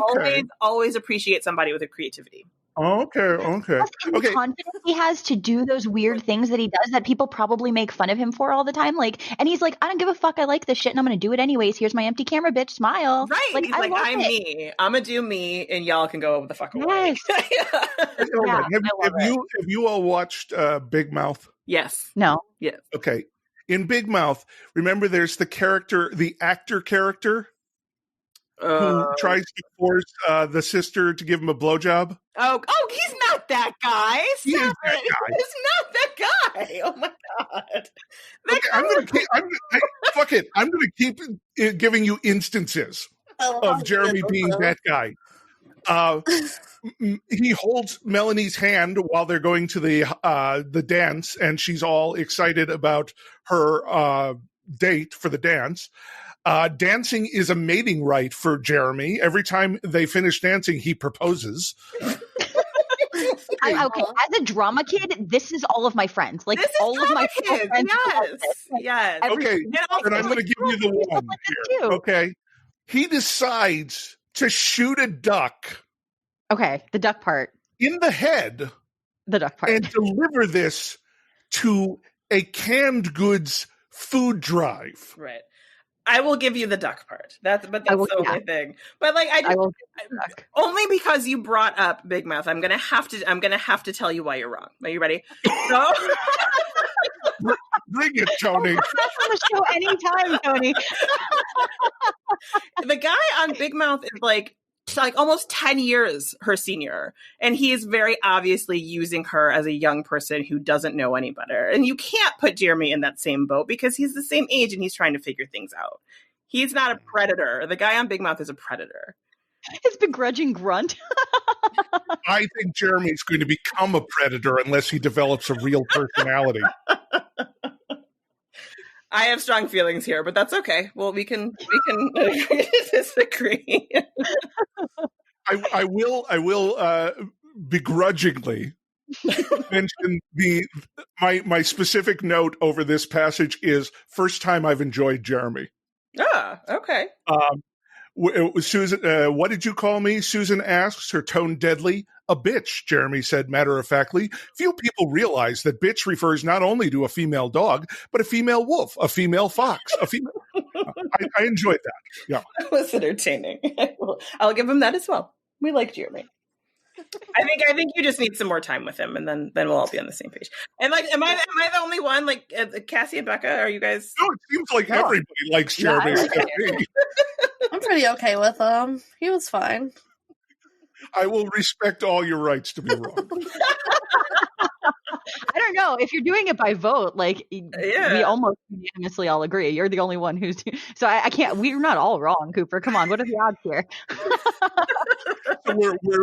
always appreciate somebody with a creativity. Okay. The confidence he has to do those weird things that he does that people probably make fun of him for all the time. Like, and he's like, I don't give a fuck. I like this shit and I'm going to do it anyways. Here's my empty camera, bitch. Smile. Right. Like, he's like, I'm me. I'm going to do me and y'all can go the fuck away. Yes. Have you all watched Big Mouth? Yes. No. Yes. Okay. In Big Mouth, remember there's the actor character who tries to force the sister to give him a blowjob. Oh, he's not that guy. He is that guy. He's not that guy. Oh my god. I'm gonna keep giving you instances of Jeremy being that guy. He holds Melanie's hand while they're going to the dance, and she's all excited about her date for the dance. Dancing is a mating rite for Jeremy. Every time they finish dancing, he proposes. Okay, as a drama kid, this is all of my friends. Like all of my kids. Friends. Yes. Okay, and I'm going to give you the one here. Okay, he decides to shoot a duck. Okay, the duck part in the head. The duck part, and deliver this to a canned goods food drive. Right. I will give you the duck part. That's the only thing. But like only because you brought up Big Mouth, I'm gonna have to tell you why you're wrong. Are you ready? So bring it, Toni. On the show anytime, Toni. The guy on Big Mouth is like almost 10 years her senior, and he is very obviously using her as a young person who doesn't know any better. And you can't put Jeremy in that same boat because he's the same age and he's trying to figure things out. He's not a predator. The guy on Big Mouth is a predator. His begrudging grunt. I think Jeremy's going to become a predator unless he develops a real personality. I have strong feelings here, but that's okay. Well, we can agree to disagree. I will begrudgingly mention my specific note over this passage is first time I've enjoyed Jeremy. Ah, okay. Susan, what did you call me? Susan asks, her tone deadly. A bitch, Jeremy said matter-of-factly. Few people realize that bitch refers not only to a female dog, but a female wolf, a female fox, a female... I enjoed that. Yeah. That was entertaining. I'll give him that as well. We like Jeremy. I think you just need some more time with him, and then we'll all be on the same page. And like, am I the only one? Like, Cassie and Becca, are you guys? No, it seems like everybody likes Jeremy. I'm pretty okay with him. He was fine. I will respect all your rights to be wrong. I don't know. If you're doing it by vote, like we almost unanimously all agree. You're the only one who's so I can't. We're not all wrong, Cooper. Come on, what are the odds here? So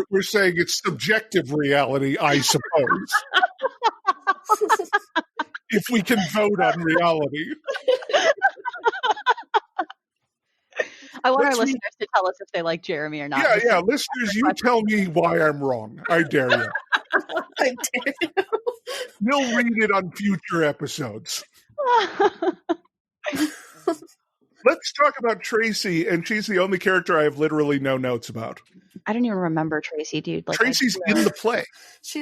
we're saying it's subjective reality, I suppose. If we can vote on reality. I want our listeners to tell us if they like Jeremy or not. Yeah, listeners, you tell me why I'm wrong. I dare you. I dare you. We'll read it on future episodes. Let's talk about Tracy, and she's the only character I have literally no notes about. I don't even remember Tracy, dude. Like, Tracy's in the play.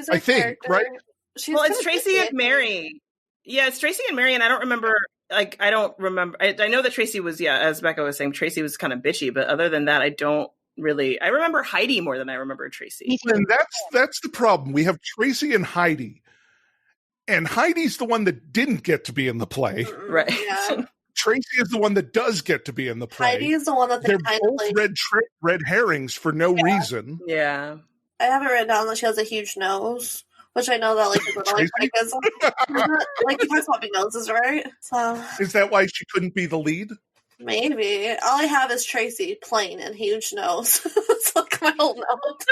I think, right? It's Tracy and Mary. Yeah, it's Tracy and Mary, and I don't remember like, I don't remember. I know that Tracy was, as Becca was saying, Tracy was kind of bitchy, but other than that, I don't really. I remember Heidi more than I remember Tracy. And that's the problem. We have Tracy and Heidi. And Heidi's the one that didn't get to be in the play. Right. Yeah. Tracy is the one that does get to be in the play. Heidi is the one that they're both red herrings for no reason. Yeah. I have it written down that she has a huge nose, which I know that like because like he talks about big noses, right? So is that why she couldn't be the lead? Maybe. All I have is Tracy, plain and huge nose. It's like my whole note.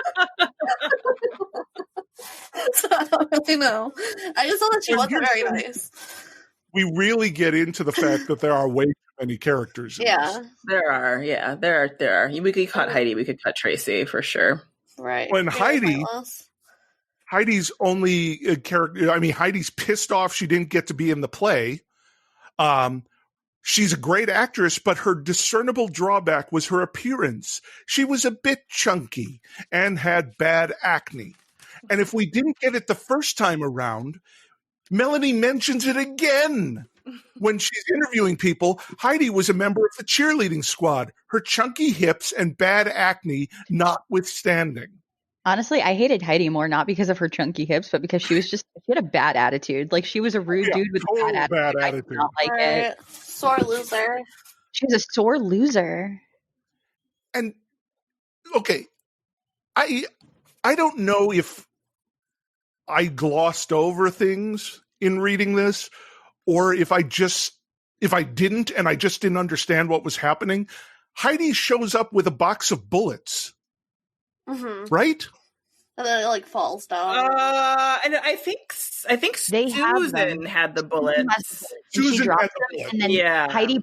So I don't really know. I just know that she wasn't very nice. We really get into the fact that there are way too many characters. Yeah. There are. Yeah, there are. We could cut Heidi. We could cut Tracy for sure. Right. When Heidi's only a character. I mean, Heidi's pissed off she didn't get to be in the play. She's a great actress, but her discernible drawback was her appearance. She was a bit chunky and had bad acne. And if we didn't get it the first time around, Melanie mentions it again. When she's interviewing people, Heidi was a member of the cheerleading squad, her chunky hips and bad acne notwithstanding. Honestly, I hated Heidi more, not because of her chunky hips, but because she had a bad attitude. Like, she was a rude dude with a bad attitude. I did not like it. Sore loser. She was a sore loser. And, okay, I don't know if I glossed over things in reading this, or if I didn't and I just didn't understand what was happening. Heidi shows up with a box of bullets. Mm-hmm. Right? And then it like falls down. And I think Susan had the bullets. Susan dropped had the them, and then Heidi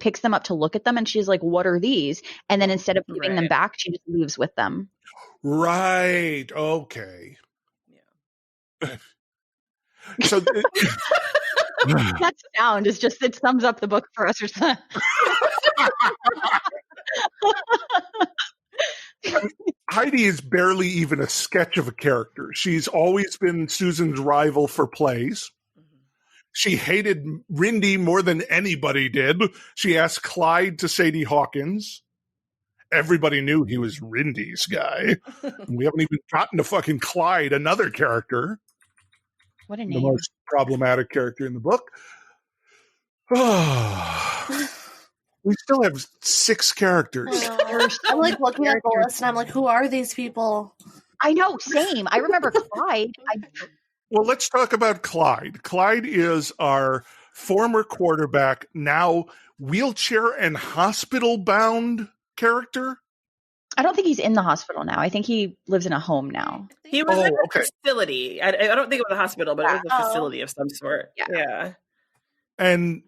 picks them up to look at them, and she's like, "What are these?" And then instead of giving them back, she just leaves with them. Right. Okay. Yeah. So that sound is just, it sums up the book for us or something. Heidi is barely even a sketch of a character. She's always been Susan's rival for plays. She hated Rindy more than anybody did. She asked Clyde to Sadie Hawkins. Everybody knew he was Rindy's guy. We haven't even gotten to fucking Clyde, another character. What a name. The most problematic character in the book. We still have 6 characters. I'm like looking at the list and I'm like, who are these people? I know, same. I remember Clyde. Well, let's talk about Clyde. Clyde is our former quarterback, now wheelchair and hospital-bound character. I don't think he's in the hospital now. I think he lives in a home now. He was in a facility. I don't think it was a hospital, but it was a facility of some sort. Yeah. And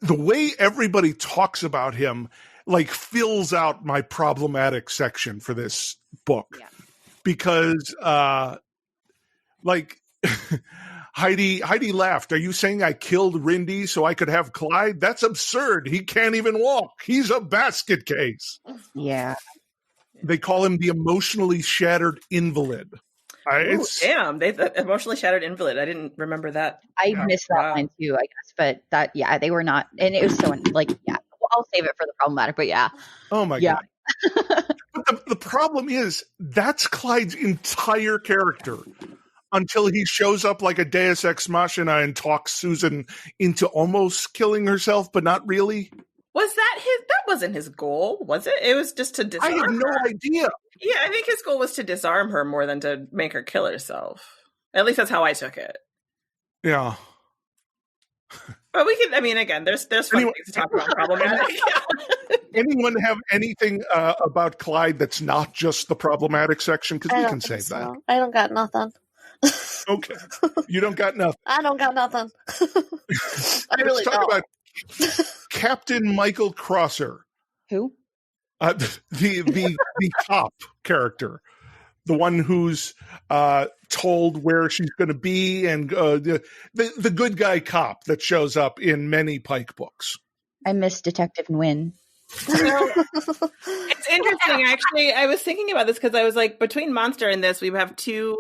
the way everybody talks about him, like, fills out my problematic section for this book. Yeah. Because, Heidi laughed. Are you saying I killed Rindy so I could have Clyde? That's absurd. He can't even walk. He's a basket case. Yeah. They call him the emotionally shattered invalid. Damn, the emotionally shattered invalid. I didn't remember that. I missed that line too, I guess. But that, they were not, and it was so Well, I'll save it for the problematic. But yeah. Oh my god. But the problem is that's Clyde's entire character until he shows up like a Deus Ex Machina and talks Susan into almost killing herself, but not really. Was that that wasn't his goal, was it? It was just to disarm her. I have no idea. Yeah, I think his goal was to disarm her more than to make her kill herself. At least that's how I took it. Yeah. But we can, again, there's fun things to talk about problematic. Anyone have anything about Clyde that's not just the problematic section? Because we can save that. I don't got nothing. Okay. You don't got nothing. I don't got nothing. Let's talk about Captain Michael Crosser. Who? The cop character, the one who's told where she's going to be, and the good guy cop that shows up in many Pike books. I miss Detective Nguyen. It's interesting, actually. I was thinking about this because I was like, between Monster and this, we have 2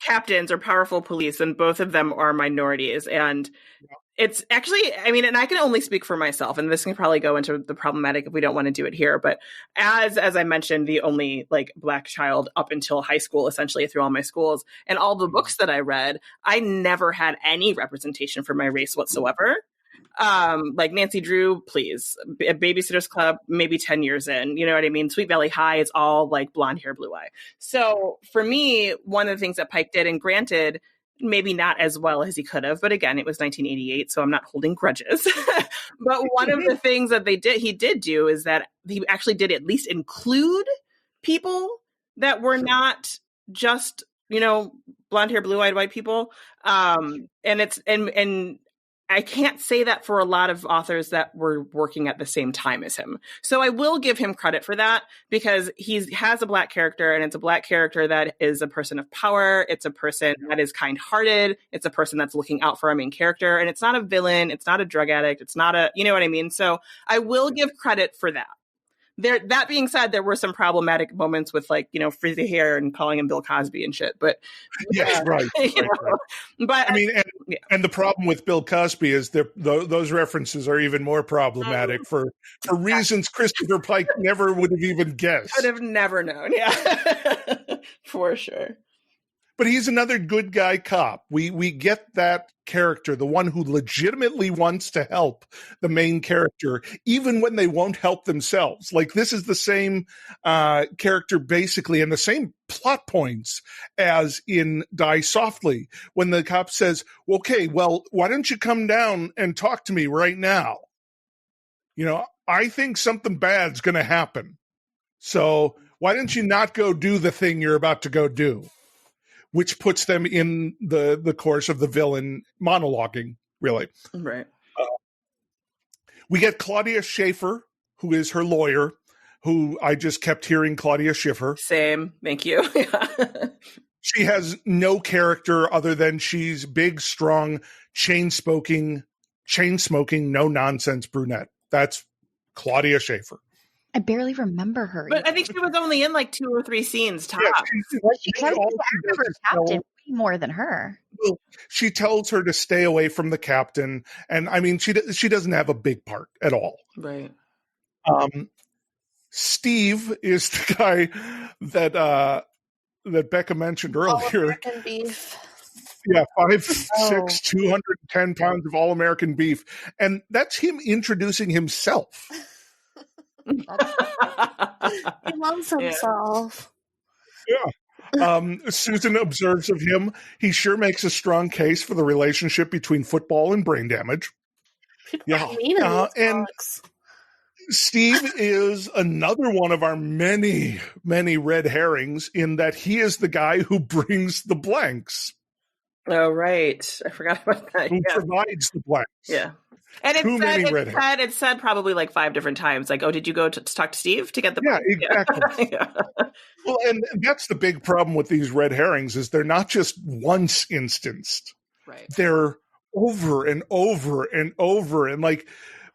captains or powerful police, and both of them are minorities. And It's actually, I mean, and I can only speak for myself, and this can probably go into the problematic if we don't want to do it here. But as I mentioned, the only like Black child up until high school, essentially through all my schools and all the books that I read, I never had any representation for my race whatsoever. Like Nancy Drew, please. Babysitter's Club, maybe 10 years in, you know what I mean? Sweet Valley High, it's all like blonde hair, blue eye. So for me, one of the things that Pike did, and granted, maybe not as well as he could have, but again, it was 1988, so I'm not holding grudges. But one of the things that he did do is that he actually did at least include people that were not just, you know, blonde hair, blue eyed white people. And I can't say that for a lot of authors that were working at the same time as him. So I will give him credit for that, because he has a Black character, and it's a Black character that is a person of power. It's a person that is kind-hearted. It's a person that's looking out for our main character. And it's not a villain. It's not a drug addict. It's not you know what I mean? So I will give credit for that. That being said, there were some problematic moments with, like, you know, frizzy hair and calling him Bill Cosby and shit. But yes, right. But I mean, and the problem with Bill Cosby is those references are even more problematic for reasons Christopher Pike never would have even guessed. Could have never known. Yeah, for sure. But he's another good guy cop. We get that character, the one who legitimately wants to help the main character, even when they won't help themselves. Like, this is the same character, basically, and the same plot points as in Die Softly, when the cop says, okay, well, why don't you come down and talk to me right now? You know, I think something bad's going to happen. So why don't you not go do the thing you're about to go do? Which puts them in the course of the villain monologuing, really. Right. We get Claudia Schiffer, who is her lawyer, who I just kept hearing Claudia Schiffer. Same. Thank you. She has no character other than she's big, strong, chain-smoking, no-nonsense brunette. That's Claudia Schiffer. I barely remember her. But I think she was only in like 2 or 3 scenes top. Yeah, I remember Captain way more than her. Well, she tells her to stay away from the captain, and I mean, she doesn't have a big part at all. Right. Steve is the guy that Becca mentioned earlier. All-American beef. Yeah, 5'6", 210 pounds of all-American beef, and that's him introducing himself. He loves himself. Yeah. Susan observes of him, he sure makes a strong case for the relationship between football and brain damage. People are mean in these books. Steve is another one of our many, many red herrings in that he is the guy who brings the blanks. Oh, right. I forgot about that. Who provides the blanks. Yeah. And it said probably like 5 different times, like, oh, did you go to talk to Steve to get the blanks? Yeah, exactly. Yeah. Well, and that's the big problem with these red herrings is they're not just once instanced. Right. They're over and over and over. And like,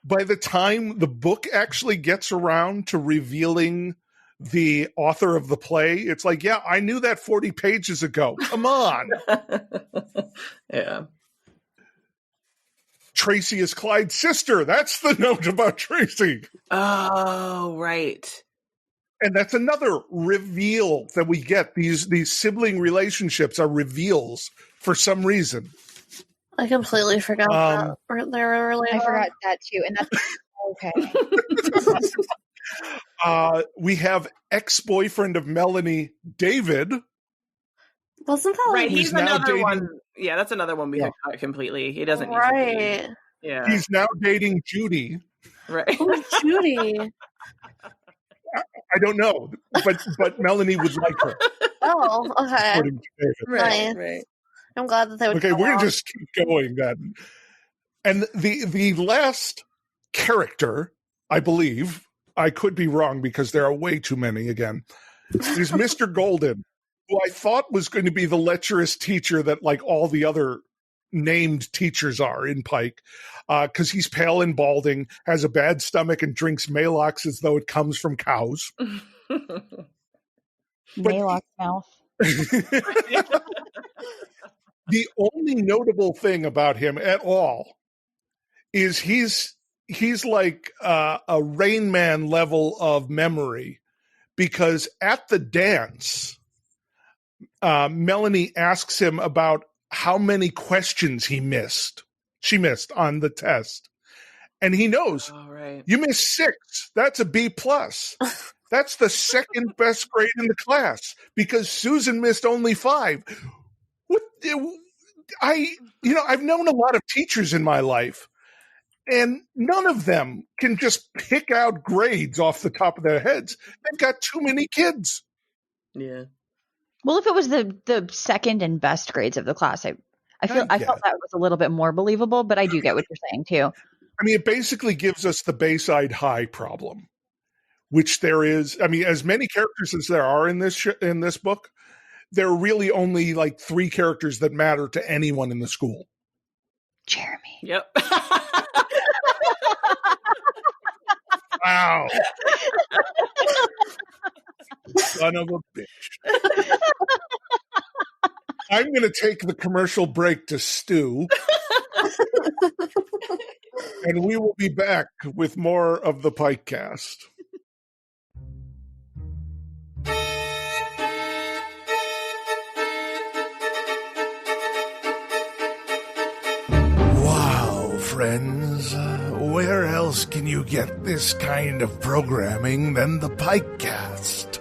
by the time the book actually gets around to revealing the author of the play, it's like, yeah, I knew that 40 pages ago. Come on. Yeah. Tracy is Clyde's sister. That's the note about Tracy. Oh, right. And that's another reveal that we get. These sibling relationships are reveals for some reason. I completely forgot that. I forgot that too. And that's okay. We have ex-boyfriend of Melanie, David. Wasn't that right? He's another one. Yeah, that's another one we got completely. He doesn't. Right. Yeah. He's now dating Judy. Right. Who's Judy? I don't know, but Melanie would like her. Oh, okay. Right. Right. I'm glad that they would. Okay, we're gonna just keep going then. And the last character, I believe, I could be wrong because there are way too many again, is Mr. Golden, who I thought was going to be the lecherous teacher that like all the other named teachers are in Pike, because he's pale and balding, has a bad stomach, and drinks Maalox as though it comes from cows. Maalox mouth. The only notable thing about him at all is he's like a Rain Man level of memory, because at the dance, Melanie asks him about how many questions she missed on the test. And he knows, You missed 6. That's a B+. That's the second best grade in the class, because Susan missed only 5. I've known a lot of teachers in my life, and none of them can just pick out grades off the top of their heads. They've got too many kids. Yeah. Well, if it was the second and best grades of the class, I felt that was a little bit more believable, but I do get what you're saying too. I mean, it basically gives us the Bayside High problem, which there is. I mean, as many characters as there are in this book, there are really only like 3 characters that matter to anyone in the school. Jeremy. Yep. Wow. Son of a bitch. I'm going to take the commercial break to stew. And we will be back with more of the PikeCast. Wow, friends. Where else can you get this kind of programming than the PikeCast?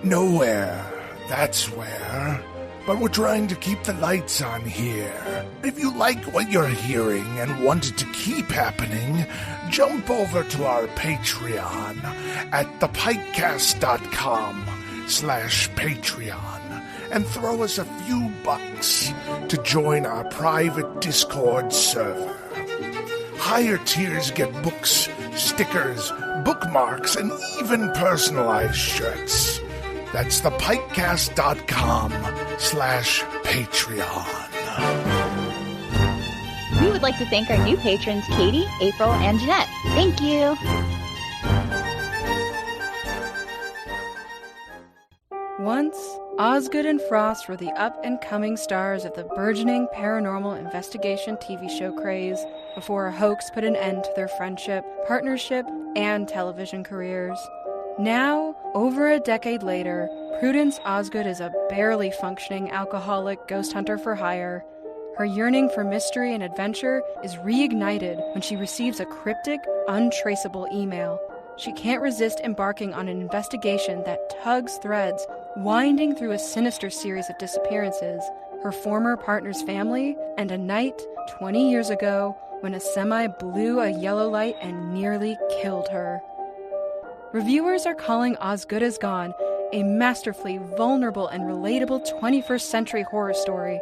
Nowhere. That's where. But we're trying to keep the lights on here. If you like what you're hearing and want it to keep happening, jump over to our Patreon at thepikecast.com/Patreon and throw us a few bucks to join our private Discord server. Higher tiers get books, stickers, bookmarks, and even personalized shirts. That's thepikecast.com/Patreon. We would like to thank our new patrons, Katie, April, and Jeanette. Thank you. Once, Osgood and Frost were the up-and-coming stars of the burgeoning paranormal investigation TV show craze before a hoax put an end to their friendship, partnership, and television careers. Now, over a decade later, Prudence Osgood is a barely functioning alcoholic ghost hunter for hire. Her yearning for mystery and adventure is reignited when she receives a cryptic, untraceable email. She can't resist embarking on an investigation that tugs threads, winding through a sinister series of disappearances, her former partner's family, and a night 20 years ago when a semi blew a yellow light and nearly killed her. Reviewers are calling Osgood Is Gone a masterfully vulnerable and relatable 21st century horror story,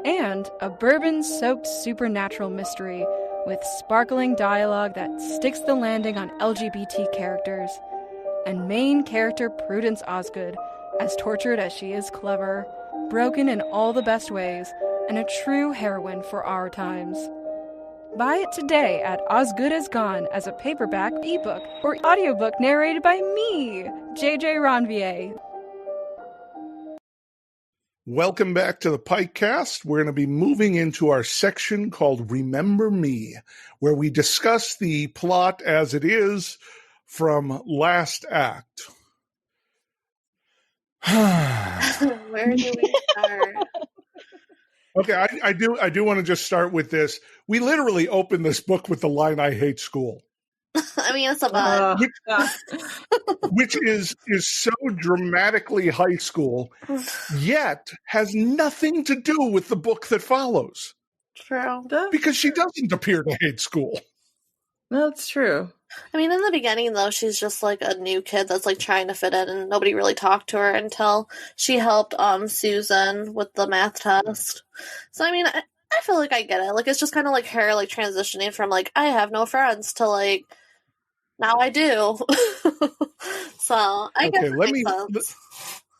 and a bourbon-soaked supernatural mystery with sparkling dialogue that sticks the landing on LGBT characters, and main character Prudence Osgood, as tortured as she is clever, broken in all the best ways, and a true heroine for our times. Buy it today at Osgood Is Gone as a paperback, ebook, or audiobook narrated by me, JJ Ronvier. Welcome back to the PikeCast. We're going to be moving into our section called Remember Me, where we discuss the plot as it is from last act. Where do we start? Okay, I do want to just start with this. We literally opened this book with the line, "I hate school." I mean, it's a bad. Which is so dramatically high school, yet has nothing to do with the book that follows. True. Because she doesn't appear to hate school. No, that's true. I mean, in the beginning, though, she's just like a new kid that's like trying to fit in, and nobody really talked to her until she helped Susan with the math test. So, I mean, I feel like I get it. Like, it's just kind of like her like transitioning from like, I have no friends to like, now I do. So, I guess it makes sense.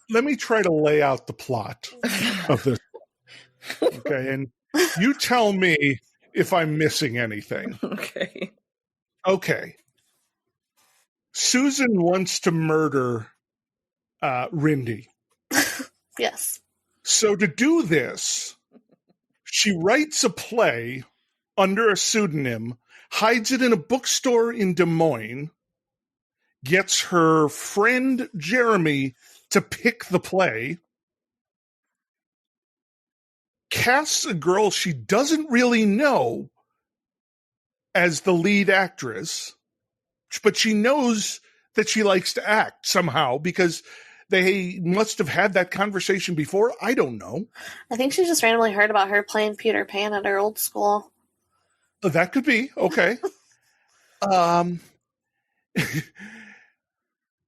Let me try to lay out the plot of this. Okay, and you tell me if I'm missing anything. Okay. Susan wants to murder Rindy. Yes. So to do this, she writes a play under a pseudonym, hides it in a bookstore in Des Moines, gets her friend Jeremy to pick the play, casts a girl she doesn't really know as the lead actress, but she knows that she likes to act somehow because they must have had that conversation before. I don't know. I think she just randomly heard about her playing Peter Pan at her old school. That could be. Okay.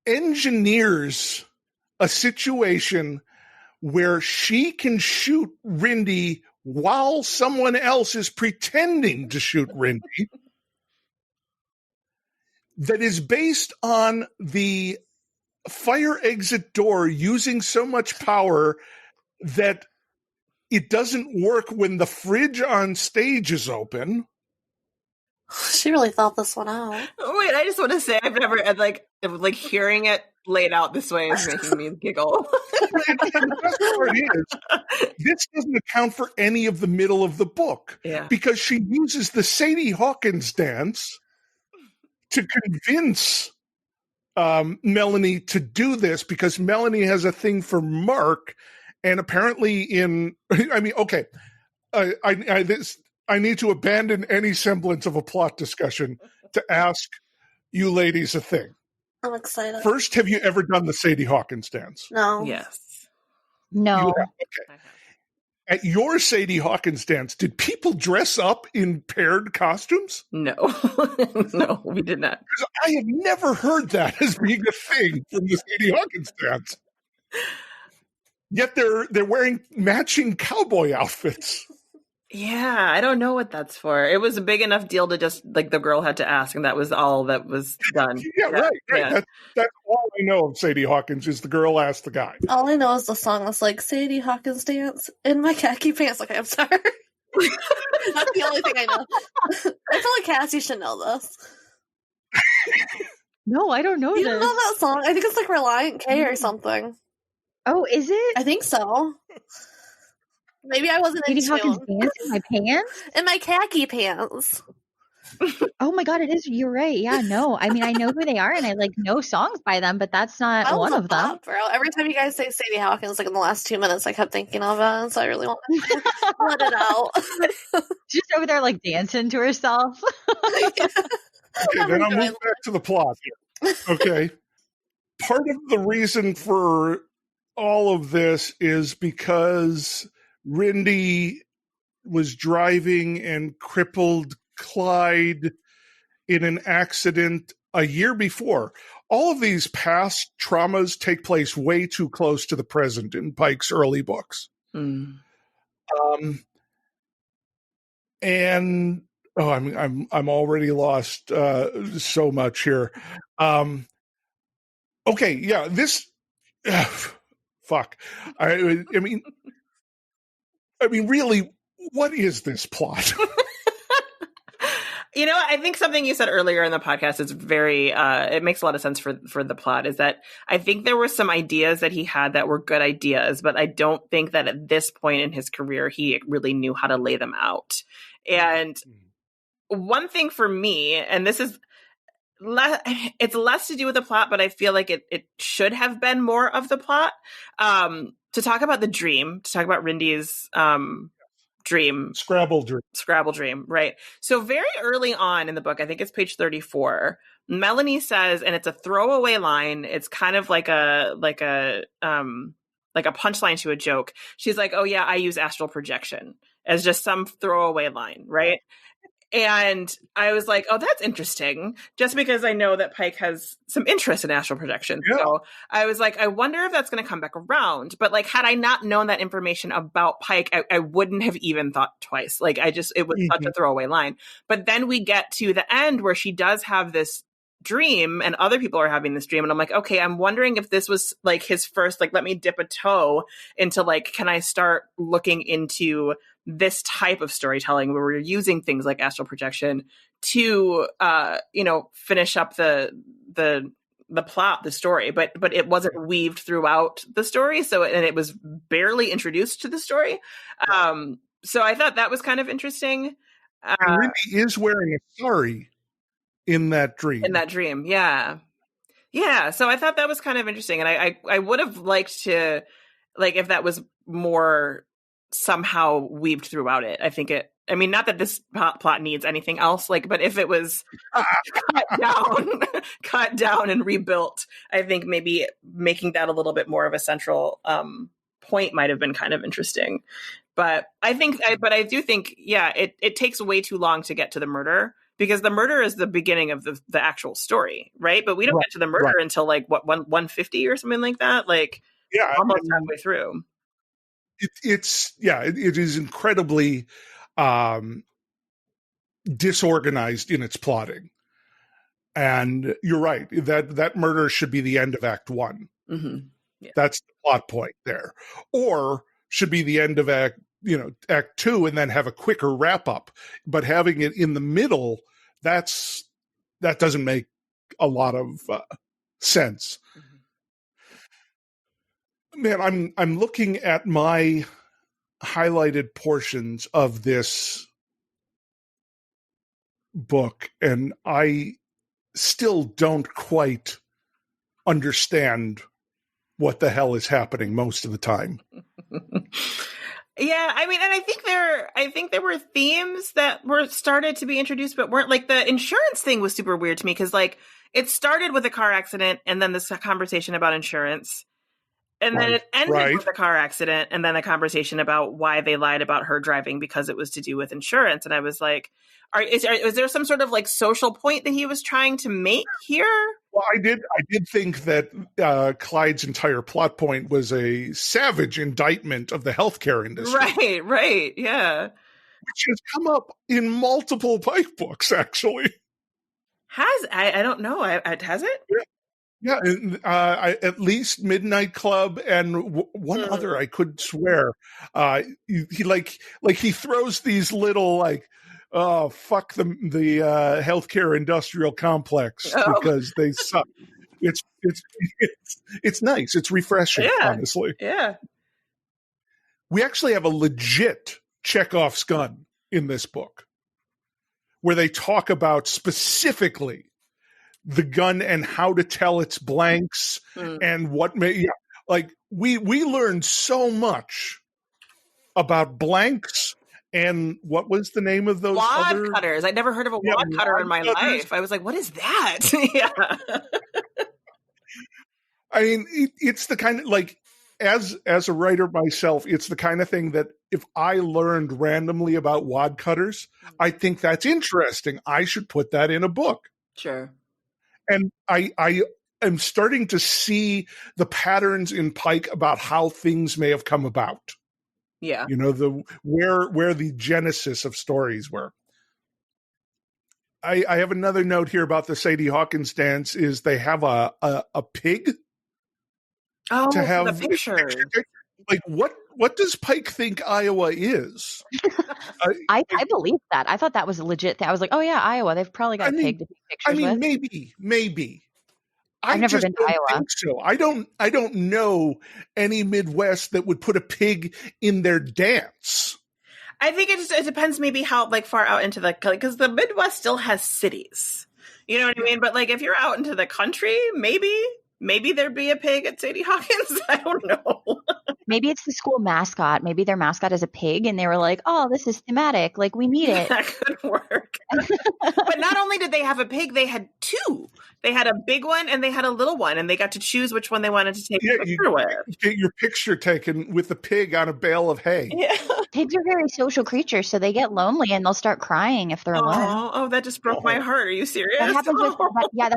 Engineers a situation where she can shoot Rindy while someone else is pretending to shoot Rindy, that is based on the fire exit door using so much power that it doesn't work when the fridge on stage is open. She really thought this one out. Wait, I just want to say I've never like hearing it laid out this way is making me giggle. And the best part is, this doesn't account for any of the middle of the book, because she uses the Sadie Hawkins dance to convince Melanie to do this, because Melanie has a thing for Mark, and apparently I need to abandon any semblance of a plot discussion to ask you ladies a thing. I'm excited. First, have you ever done the Sadie Hawkins dance? No. Yes. No. Okay. At your Sadie Hawkins dance, did people dress up in paired costumes? No. No, we did not. Because I have never heard that as being a thing from the Sadie Hawkins dance. Yet they're wearing matching cowboy outfits. Yeah, I don't know what that's for. It was a big enough deal to just, like, the girl had to ask, and that was all that was done. Right. Yeah. That's all I know of Sadie Hawkins is the girl asked the guy. All I know is the song that's like, Sadie Hawkins dance in my khaki pants. Okay, I'm sorry. That's the only thing I know. I feel like Cassie should know this. No, I don't know You this. don't know that song? I think it's like Reliant K or something. Oh, is it? I think so. Maybe I wasn't in Sadie Hawkins tune. dance in my pants? In my khaki pants. Oh my god, it is. You're right. Yeah, no. I mean, I know who they are and I like know songs by them, but that's not That was one a of them. bop, bro. Every time you guys say Sadie Hawkins, like in the last 2 minutes, I kept thinking of it, and so I really want to let it out. She's over there like dancing to herself. Okay, then I'll move back to the plot here. Okay. Part of the reason for all of this is because Rindy was driving and crippled Clyde in an accident a year before. All of these past traumas take place way too close to the present in Pike's early books. Mm. And I'm already lost so much here. Okay, yeah, this fuck. I mean, really, what is this plot? You know, I think something you said earlier in the podcast is very, it makes a lot of sense for the plot, is that I think there were some ideas that he had that were good ideas, but I don't think that at this point in his career, he really knew how to lay them out. And one thing for me, and this is, it's less to do with the plot, but I feel like it should have been more of the plot, to talk about the dream, to talk about Rindy's, dream. Scrabble dream, right? So very early on in the book, I think it's page 34, Melanie says, and it's a throwaway line, it's kind of like a punchline to a joke. She's like, oh yeah, I use astral projection, as just some throwaway line, right? And I was like, oh, that's interesting, just because I know that Pike has some interest in astral projection. Yeah. So I was like, I wonder if that's going to come back around. But like, had I not known that information about Pike, I wouldn't have even thought twice. Like, it was such a throwaway line. But then we get to the end where she does have this dream and other people are having this dream. And I'm like, okay, I'm wondering if this was like his first, like, let me dip a toe into like, can I start looking into this type of storytelling where we're using things like astral projection to, finish up the plot, the story, but it wasn't weaved throughout the story. So, and it was barely introduced to the story. So I thought that was kind of interesting. And Rindy is wearing a sari in that dream. Yeah. Yeah. So I thought that was kind of interesting. And I would have liked to, like, if that was more somehow weaved throughout it. Not that this plot needs anything else, like, but if it was cut down and rebuilt, I think maybe making that a little bit more of a central point might have been kind of interesting. But I do think, it takes way too long to get to the murder, because the murder is the beginning of the actual story, right? But we don't get to the murder until like 150 or something like that, like almost halfway through. It is incredibly disorganized in its plotting, and you're right that murder should be the end of Act 1. Mm-hmm. Yeah. That's the plot point there, or should be the end of Act 2, and then have a quicker wrap up. But having it in the middle, that doesn't make a lot of sense. Mm-hmm. Man, I'm looking at my highlighted portions of this book, and I still don't quite understand what the hell is happening most of the time. Yeah, I mean, and I think there were themes that were started to be introduced, but weren't, like, the insurance thing was super weird to me, because, like, it started with a car accident and then this conversation about insurance, and then it ended with a car accident and then a conversation about why they lied about her driving because it was to do with insurance. And I was like, is there some sort of, like, social point that he was trying to make here? Well, I did think that Clyde's entire plot point was a savage indictment of the healthcare industry. Right, yeah. Which has come up in multiple Pike books, actually. I don't know. Has it? Yeah. At least Midnight Club and one other I could swear. He throws these little, like, oh, fuck the healthcare industrial complex because they suck. It's nice. It's refreshing, honestly. Yeah. We actually have a legit Chekhov's gun in this book, where they talk about specifically the gun and how to tell its blanks and what we learned so much about blanks. And what was the name of those wad cutters? I'd never heard of a wad cutter in my life. I was like, what is that? Yeah. I mean, it's the kind of, like, as a writer myself, it's the kind of thing that if I learned randomly about wad cutters, I think that's interesting. I should put that in a book. Sure. And I am starting to see the patterns in Pike about how things may have come about. Yeah. Where the genesis of stories were. I have another note here about the Sadie Hawkins dance is they have a pig. Oh, to have the picture. Like, what does Pike think Iowa is? I believe that. I thought that was a legit thing. I was like, oh yeah, Iowa. They've probably got a pig to take pictures with. Maybe. I've never been to Iowa. Think so. I don't know any Midwest that would put a pig in their dance. I think it depends maybe how, like, far out into because the Midwest still has cities. You know what I mean? But, like, if you're out into the country, maybe there'd be a pig at Sadie Hawkins. I don't know. Maybe it's the school mascot. Maybe their mascot is a pig, and they were like, "Oh, this is thematic. Like, we need it." That could work. But not only did they have a pig, they had two. They had a big one and they had a little one, and they got to choose which one they wanted to take a picture with. Get your picture taken with the pig on a bale of hay. Yeah. Pigs are very social creatures, so they get lonely and they'll start crying if they're alone. Oh, that just broke my heart. Are you serious? That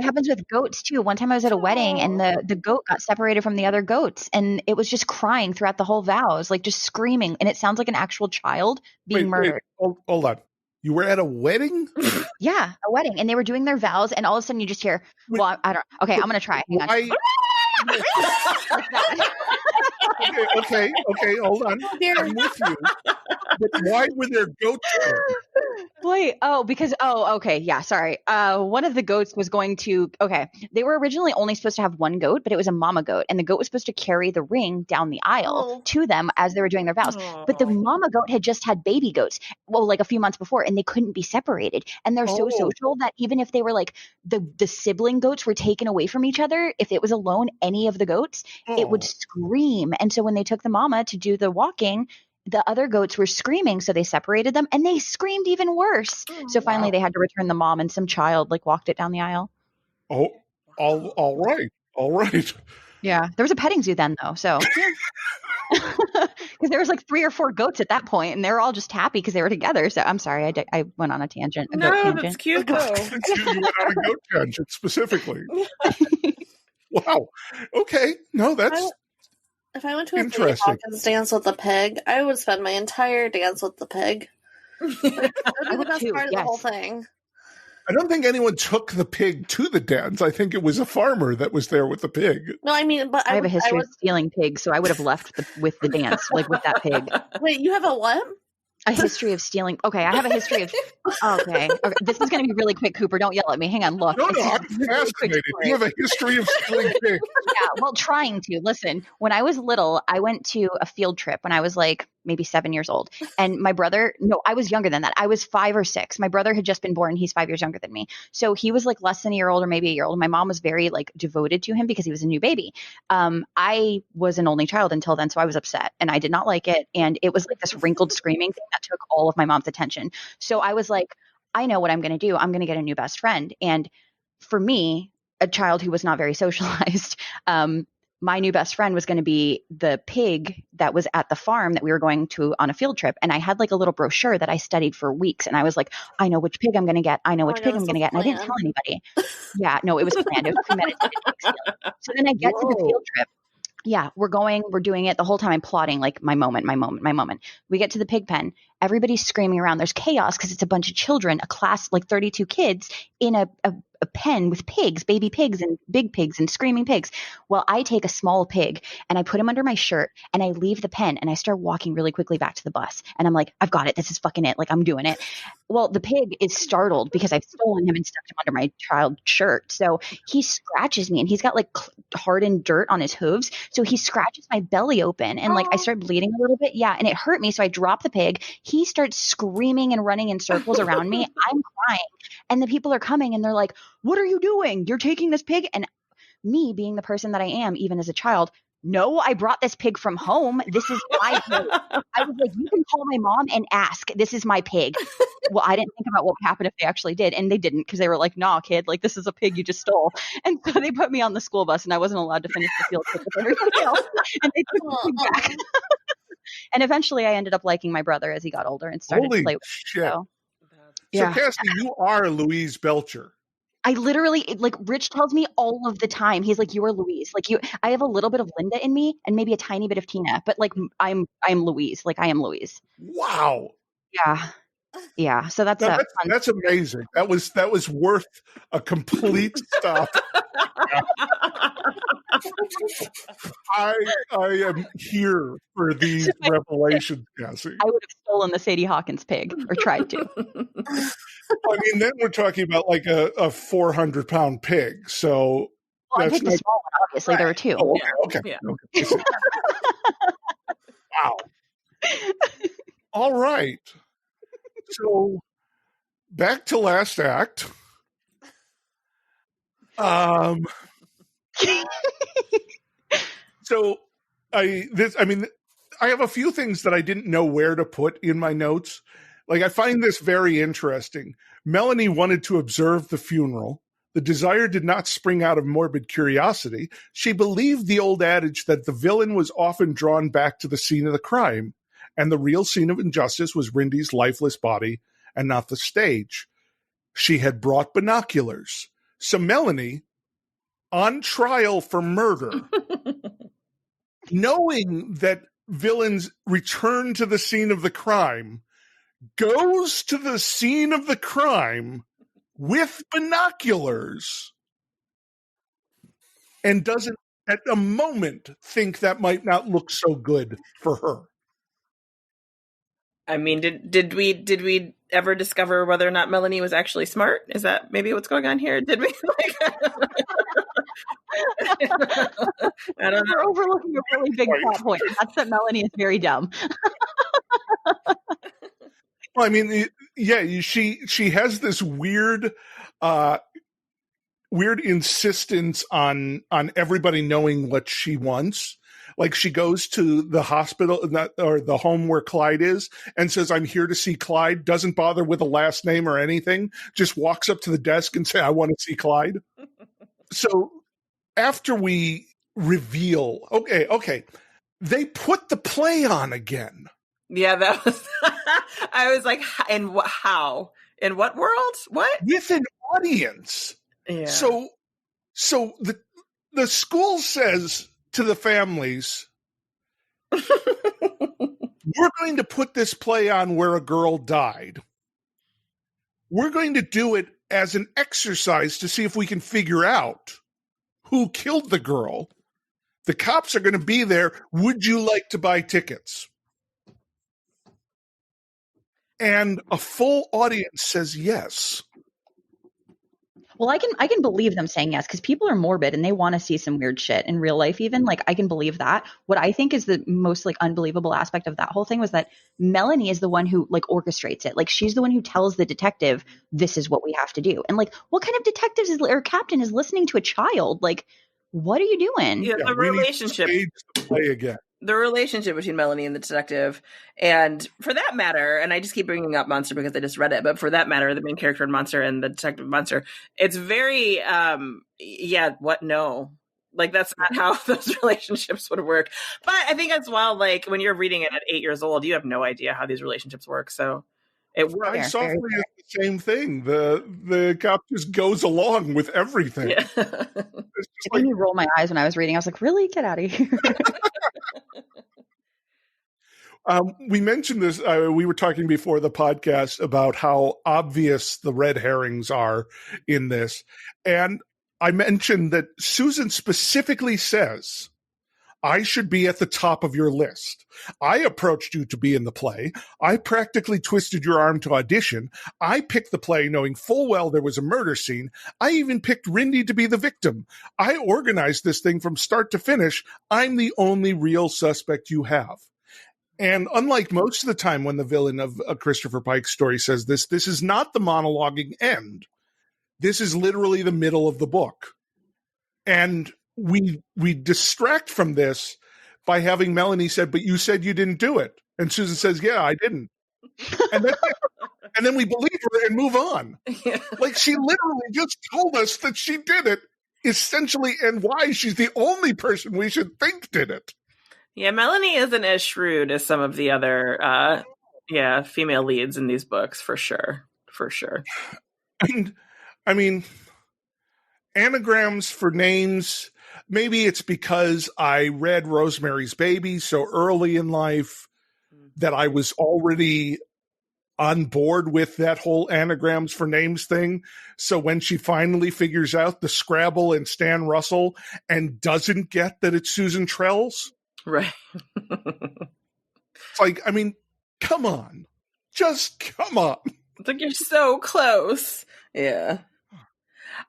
happens with goats too. One time I was at a wedding and the goat got separated from the other goats, and it was just crying throughout the whole vows, like just screaming, and it sounds like an actual child being murdered. Hold on. You were at a wedding? Yeah, a wedding, and they were doing their vows, and all of a sudden you just hear, well, I don't. Okay, I'm gonna try. Hang on. Okay, hold on. I'm with you. But why were there goats there? Wait, okay, yeah, sorry. One of the goats was going to, they were originally only supposed to have one goat, but it was a mama goat, and the goat was supposed to carry the ring down the aisle to them as they were doing their vows. But the mama goat had just had baby goats, like a few months before, and they couldn't be separated. And they're so social that even if they were like, the sibling goats were taken away from each other, if it was alone, any of the goats, it would scream. And so when they took the mama to do the walking, the other goats were screaming, so they separated them, and they screamed even worse. So finally they had to return the mom, and some child like walked it down the aisle. Oh, all right. Yeah, there was a petting zoo then, though, so because there was like 3 or 4 goats at that point, and they were all just happy because they were together. So I'm sorry, I went on a tangent. No, that's cute though. You went on a goat tangent specifically. Wow. Okay. No, that's. If I went to a Toni Hawkins dance with a pig, I would spend my entire dance with the pig. That would be the best part of the whole thing. I don't think anyone took the pig to the dance. I think it was a farmer that was there with the pig. No, I mean, but I have a history of stealing pigs, so I would have left with the dance, like with that pig. Wait, you have a what? A history of stealing. Okay, I have a history of. Okay. This is going to be really quick, Cooper. Don't yell at me. Hang on. Look. No, I'm fascinated. You have a history of stealing pigs. Yeah, well, trying to. Listen, when I was little, I went to a field trip when I was like maybe 7 years old. And my brother, no, I was younger than that. I was 5 or 6. My brother had just been born. He's 5 years younger than me. So he was like less than a year old or maybe a year old. My mom was very like devoted to him because he was a new baby. I was an only child until then. So I was upset and I did not like it. And it was like this wrinkled screaming thing that took all of my mom's attention. So I was like, I know what I'm going to do. I'm going to get a new best friend. And for me, a child who was not very socialized, my new best friend was going to be the pig that was at the farm that we were going to on a field trip. And I had like a little brochure that I studied for weeks. And I was like, I know which pig I'm going to get. I know which pig I'm going to get. And I didn't tell anybody. Yeah, no, it was planned. It was premeditated. So then I get to the field trip. Yeah, we're doing it the whole time. I'm plotting like my moment. We get to the pig pen. Everybody's screaming around. There's chaos because it's a bunch of children, a class, like 32 kids in a pen with pigs, baby pigs and big pigs and screaming pigs. Well, I take a small pig and I put him under my shirt and I leave the pen and I start walking really quickly back to the bus. And I'm like, I've got it. This is fucking it. Like I'm doing it. Well, the pig is startled because I've stolen him and stuck him under my child shirt. So he scratches me and he's got like hardened dirt on his hooves. So he scratches my belly open and like I start bleeding a little bit. Yeah. And it hurt me. So I drop the pig. He starts screaming and running in circles around me. I'm crying. And the people are coming and they're like, what are you doing? You're taking this pig? And me being the person that I am, even as a child, no, I brought this pig from home. This is my pig. I was like, you can call my mom and ask. This is my pig. Well, I didn't think about what would happen if they actually did. And they didn't because they were like, nah, kid, like this is a pig you just stole. And so they put me on the school bus and I wasn't allowed to finish the field trip with everybody else. And they took the pig back. And eventually I ended up liking my brother as he got older and started to play with him. So, yeah. So Cassie, you are Louise Belcher. I literally, like, Rich tells me all of the time. He's like, you are Louise. Like, I have a little bit of Linda in me and maybe a tiny bit of Tina, but like, I'm Louise. Like, I am Louise. Wow. Yeah. Yeah. So that's that's amazing. That was worth a complete stop. I am here for these revelations, Cassie. I would have stolen the Sadie Hawkins pig or tried to. I mean, then we're talking about like a 400-pound pig. So I picked the small one, obviously. Right. There were 2. Oh, okay. Yeah. Okay. Wow. All right. So back to last act. So I have a few things that I didn't know where to put in my notes. Like, I find this very interesting. Melanie wanted to observe the funeral. The desire did not spring out of morbid curiosity. She believed the old adage that the villain was often drawn back to the scene of the crime, and the real scene of injustice was Rindy's lifeless body and not the stage. She had brought binoculars. So Melanie, on trial for murder, knowing that villains return to the scene of the crime, goes to the scene of the crime with binoculars and doesn't at the moment think that might not look so good for her. I mean, did we ever discover whether or not Melanie was actually smart? Is that maybe what's going on here? Did we? I don't know. We're overlooking a really big plot point. That's that Melanie is very dumb. Well, I mean, yeah, she has this weird insistence on everybody knowing what she wants. Like she goes to the hospital or the home where Clyde is and says, "I'm here to see Clyde." Doesn't bother with a last name or anything. Just walks up to the desk and say, "I want to see Clyde." So after we reveal, okay, they put the play on again. Yeah, that was. I was like, how? In what world? What? With an audience. Yeah. So the school says to the families, we're going to put this play on where a girl died. We're going to do it as an exercise to see if we can figure out who killed the girl. The cops are going to be there. Would you like to buy tickets? And a full audience says yes. Well, I can believe them saying yes because people are morbid and they want to see some weird shit in real life even. Like, I can believe that. What I think is the most, like, unbelievable aspect of that whole thing was that Melanie is the one who, like, orchestrates it. Like, she's the one who tells the detective, this is what we have to do. And, like, what kind of detectives or captain is listening to a child? Like, what are you doing? Yeah, the relationship. Play again. The relationship between Melanie and the detective, and for that matter, and I just keep bringing up Monster because I just read it, but for that matter, the main character in Monster and the detective in Monster, it's very, no. Like, that's not how those relationships would work. But I think as well, like, when you're reading it at 8 years old, you have no idea how these relationships work, so it works. I saw the same thing. The cop just goes along with everything. Yeah. It made me roll my eyes when I was reading. I was like, really? Get out of here. We mentioned this. We were talking before the podcast about how obvious the red herrings are in this. And I mentioned that Susan specifically says, I should be at the top of your list. I approached you to be in the play. I practically twisted your arm to audition. I picked the play knowing full well there was a murder scene. I even picked Rindy to be the victim. I organized this thing from start to finish. I'm the only real suspect you have. And unlike most of the time when the villain of a Christopher Pike story says this is not the monologuing end. This is literally the middle of the book. And we distract from this by having Melanie said, but you said you didn't do it. And Susan says, yeah, I didn't. And then we believe her and move on. Yeah. Like, she literally just told us that she did it, essentially, and why she's the only person we should think did it. Yeah, Melanie isn't as shrewd as some of the other, female leads in these books, for sure. For sure. And, I mean, anagrams for names, maybe it's because I read Rosemary's Baby so early in life that I was already on board with that whole anagrams for names thing. So when she finally figures out the Scrabble and Stan Russell and doesn't get that it's Susan Trells, right. It's like, I mean, come on. Just come on. It's like, you're so close. Yeah.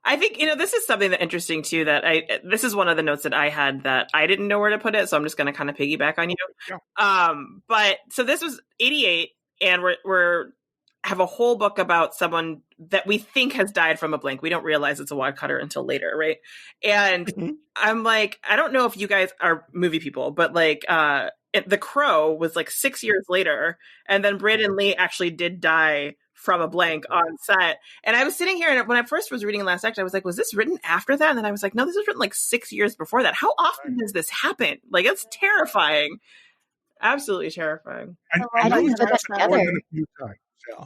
I think, this is something that interesting too, this is one of the notes that I had that I didn't know where to put it. So I'm just going to kind of piggyback on you. Yeah. But so this was 88 and we're have a whole book about someone that we think has died from a blank. We don't realize it's a woodcutter until later. Right. And I'm like, I don't know if you guys are movie people, but like, The Crow was like 6 years later. And then Brandon Lee actually did die from a blank on set. And I was sitting here and when I first was reading Last Act, I was like, was this written after that? And then I was like, no, this was written like 6 years before that. How often does this happen? Like, it's terrifying. Absolutely terrifying. I know it's happened more than a few times. Yeah.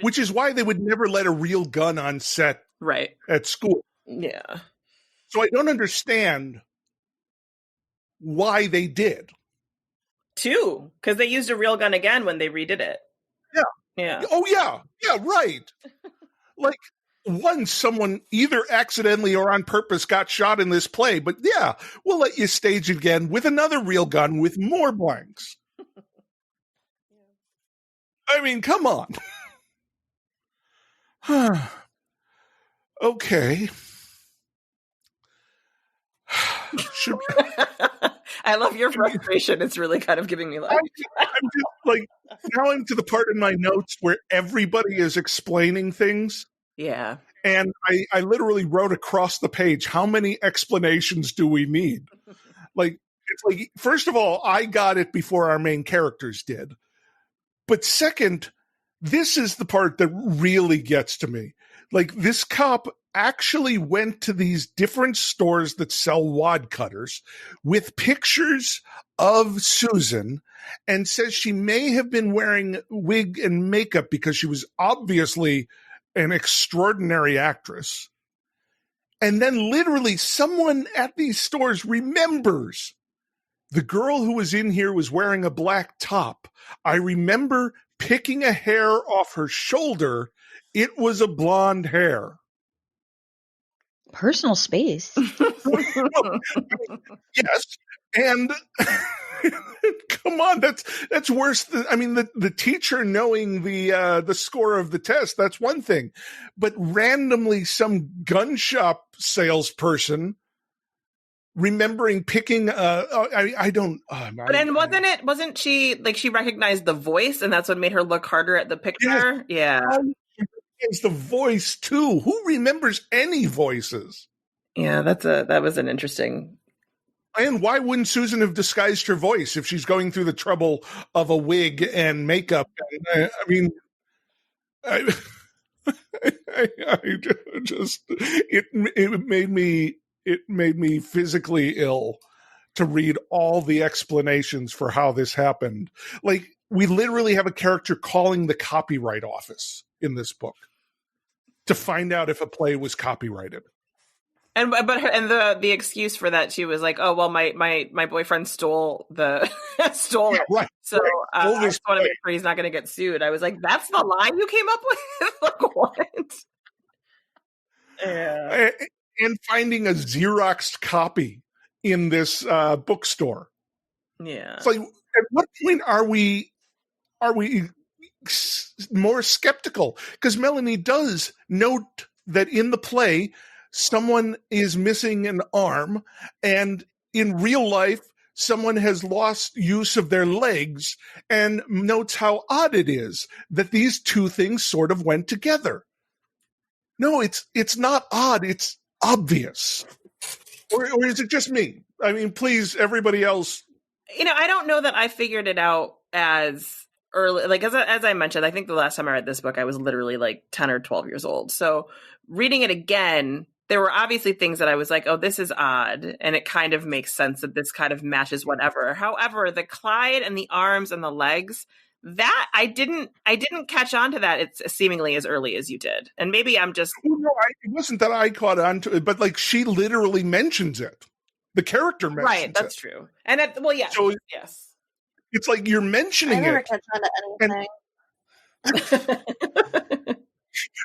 Which is why they would never let a real gun on set at school. Yeah. So I don't understand why they did. Too, because they used a real gun again when they redid it. Yeah. Yeah. Oh, yeah. Yeah, right. Like, once someone either accidentally or on purpose got shot in this play, but yeah, we'll let you stage again with another real gun with more blanks. I mean, come on. Okay. I love your frustration. It's really kind of giving me life. I'm just like, now I'm to the part in my notes where everybody is explaining things. Yeah. And I literally wrote across the page, how many explanations do we need? Like, it's like, first of all, I got it before our main characters did. But second, this is the part that really gets to me. Like, this cop actually went to these different stores that sell wad cutters with pictures of Susan and says she may have been wearing wig and makeup because she was obviously an extraordinary actress. And then literally someone at these stores remembers the girl who was in here was wearing a black top. I remember picking a hair off her shoulder. It was a blonde hair. Personal space. Yes. And come on, that's worse than, I mean, the teacher knowing the score of the test, that's one thing. But randomly some gun shop salesperson remembering picking I don't but then wasn't she like, she recognized the voice and that's what made her look harder at the picture? Yeah. It's the voice too. Who remembers any voices? Yeah, that was an interesting. And why wouldn't Susan have disguised her voice if she's going through the trouble of a wig and makeup? I mean, I just it made me physically ill to read all the explanations for how this happened. Like, we literally have a character calling the copyright office in this book to find out if a play was copyrighted. And the excuse for that too was like, oh well, my boyfriend stole it, right? So right. I just want to make sure he's not going to get sued. I was like, that's the line you came up with? Like, what? Yeah. And finding a Xeroxed copy in this bookstore. Yeah. It's like, at what point are we more skeptical? Because Melanie does note that in the play, someone is missing an arm, and in real life, someone has lost use of their legs, and notes how odd it is that these two things sort of went together. No, it's not odd. It's obvious. Or is it just me? I mean, please, everybody else. I don't know that I figured it out as early. Like, as I mentioned, I think the last time I read this book, I was literally like 10 or 12 years old. So reading it again, there were obviously things that I was like, oh, this is odd. And it kind of makes sense that this kind of matches whatever. However, the Clyde and the arms and the legs, that I didn't catch on to that. It's seemingly as early as you did. And maybe I'm just. No, it wasn't that I caught on to it, but like, she literally mentions it. The character mentions it. Right, that's true. And yeah. So, yes. It's like you're mentioning it. I never catch on to anything.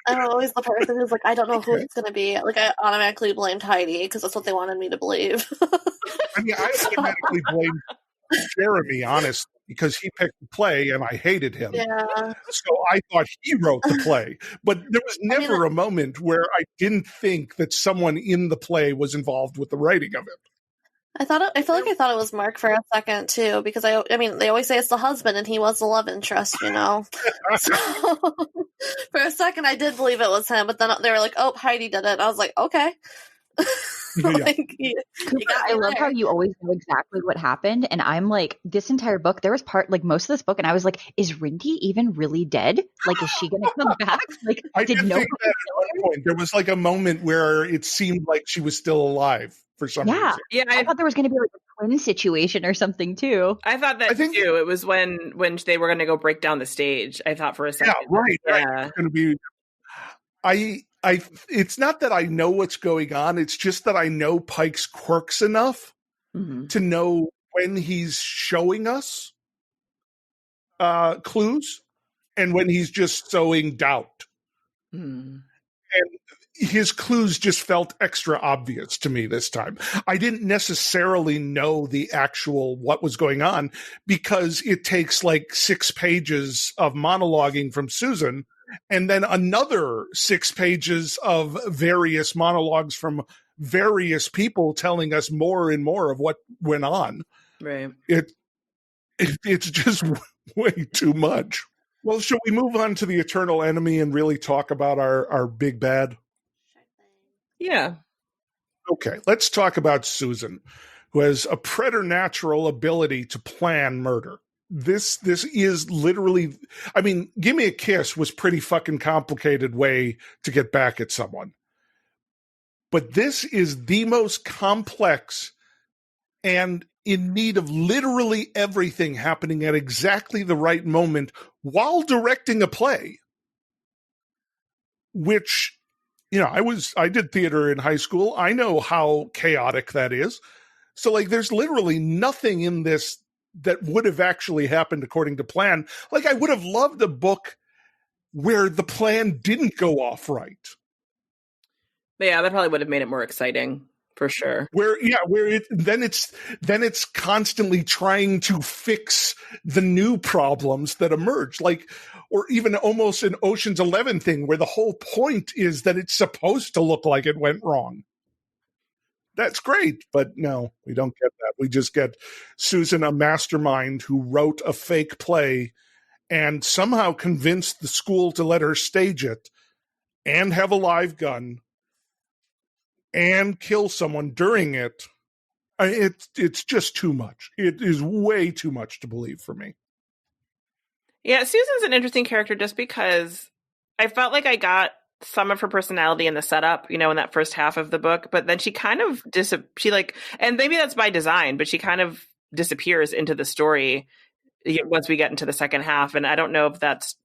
I'm always the person who's like, I don't know who it's going to be. Like, I automatically blamed Heidi because that's what they wanted me to believe. I mean, I automatically blamed Jeremy, honestly, because he picked the play and I hated him. Yeah. So I thought he wrote the play. But there was never a moment where I didn't think that someone in the play was involved with the writing of it. I thought it was Mark for a second too, because I mean, they always say it's the husband and he was the love interest, So for a second I did believe it was him, but then they were like, oh, Heidi did it. I was like, okay. I love how you always know exactly what happened, and I'm like, this entire book, there was most of this book, and I was like, is Rindy even really dead? Like, is she gonna come back? Like, I did think that at one point there was like a moment where it seemed like she was still alive for some reason. Yeah, I thought there was gonna be like a twin situation or something too. I thought that too. It was when they were gonna go break down the stage. I thought for a second. Yeah, right. Yeah. It's gonna be. It's not that I know what's going on. It's just that I know Pike's quirks enough to know when he's showing us clues and when he's just sowing doubt. And his clues just felt extra obvious to me this time. I didn't necessarily know the actual what was going on because it takes like 6 pages of monologuing from Susan and then another 6 pages of various monologues from various people telling us more and more of what went on. Right. It's just way too much. Well, should we move on to the eternal enemy and really talk about our big bad? Yeah. Okay, let's talk about Susan, who has a preternatural ability to plan murder. This is literally, I mean, Give Me a Kiss was pretty fucking complicated way to get back at someone. But this is the most complex and in need of literally everything happening at exactly the right moment while directing a play. Which, you know, I did theater in high school. I know how chaotic that is. So like there's literally nothing in this that would have actually happened according to plan. Like I would have loved a book where the plan didn't go off right. Yeah, that probably would have made it more exciting for sure. Then it's constantly trying to fix the new problems that emerge. Like, or even almost an Ocean's 11 thing where the whole point is that it's supposed to look like it went wrong. That's great, but no, we don't get that. We just get Susan, a mastermind who wrote a fake play and somehow convinced the school to let her stage it and have a live gun and kill someone during it. It's just too much. It is way too much to believe for me. Yeah, Susan's an interesting character just because I felt like I got some of her personality in the setup, you know, in that first half of the book, but then she kind of and maybe that's by design, but she kind of disappears into the story once we get into the second half. And I don't know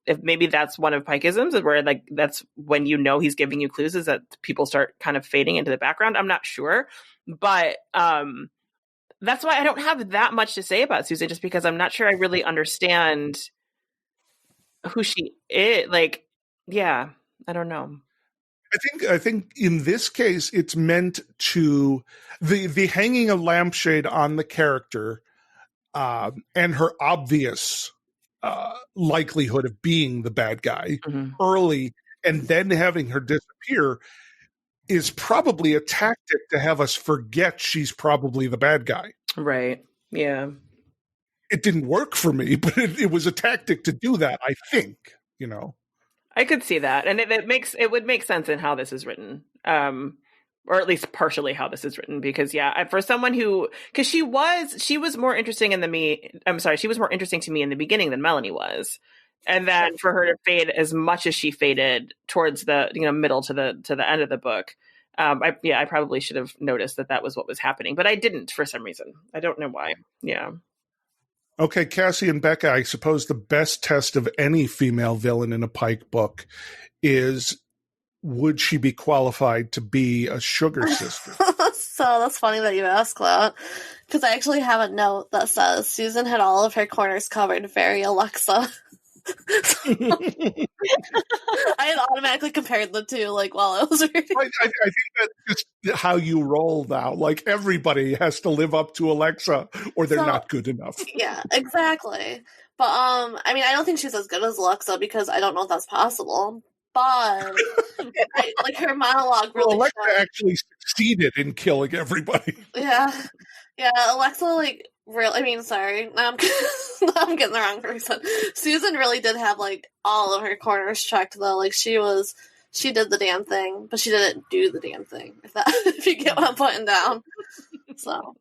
if maybe that's one of Pikeisms, where like that's when you know he's giving you clues, is that people start kind of fading into the background. I'm not sure, but that's why I don't have that much to say about Susan, just because I'm not sure I really understand who she is. Like, yeah, I don't know. I think in this case, it's meant to the hanging a lampshade on the character and her obvious likelihood of being the bad guy early, and then having her disappear is probably a tactic to have us forget she's probably the bad guy. Right. Yeah. It didn't work for me, but it was a tactic to do that, I think, you know. I could see that. And it would make sense in how this is written. Or at least partially how this is written, because for someone because she was more interesting she was more interesting to me in the beginning than Melanie was. And then for her to fade as much as she faded towards the, middle to the end of the book. I probably should have noticed that was what was happening, but I didn't for some reason. I don't know why. Yeah. Okay, Cassie and Becca, I suppose the best test of any female villain in a Pike book is, would she be qualified to be a sugar sister? So that's funny that you ask that, because I actually have a note that says Susan had all of her corners covered, very Alexa. I had automatically compared the two, like, while I was reading. I think that's just how you roll now. Like, everybody has to live up to Alexa, or they're not good enough. Yeah, exactly. But I mean, I don't think she's as good as Alexa, because I don't know if that's possible. But like her monologue really. Well, Alexa actually succeeded in killing everybody. Yeah, Alexa, like, really. I mean, sorry, now I'm getting the wrong person. Susan really did have like all of her corners checked, though. Like she did the damn thing, but she didn't do the damn thing. If you get what I'm putting down. So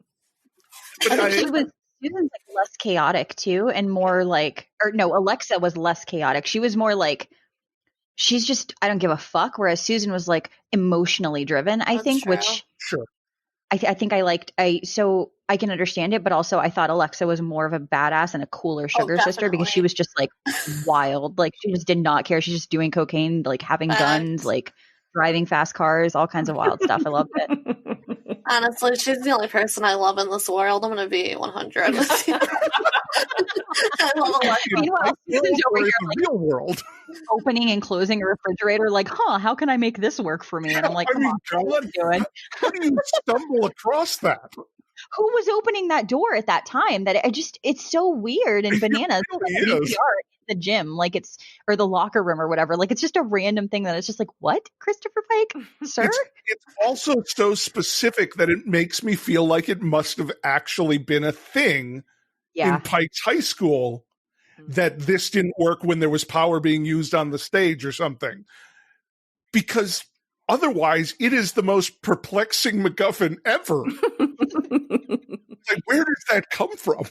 I think Susan's like less chaotic too, and more like, or no, Alexa was less chaotic. She was more like, she's just, I don't give a fuck. Whereas Susan was like emotionally driven, I think, true. which sure. I think so I can understand it, but also I thought Alexa was more of a badass and a cooler sugar sister, because she was just like wild. Like she just did not care. She's just doing cocaine, like having guns, like driving fast cars, all kinds of wild stuff. I loved it. Honestly, she's the only person I love in this world. I'm going to be 100 with you. I love Alexa. Meanwhile, Susan's over here in the real world. opening and closing a refrigerator, like, how can I make this work for me? And I'm like, come on, what are you doing? How do you stumble across that? Who was opening that door at that time? That it's so weird and bananas. It really is. The gym, like or the locker room or whatever. Like, it's just a random thing that it's just like, what, Christopher Pike, sir? It's also so specific that it makes me feel like it must have actually been a thing in Pike's high school, that this didn't work when there was power being used on the stage or something. Because otherwise, it is the most perplexing MacGuffin ever. Like, where does that come from?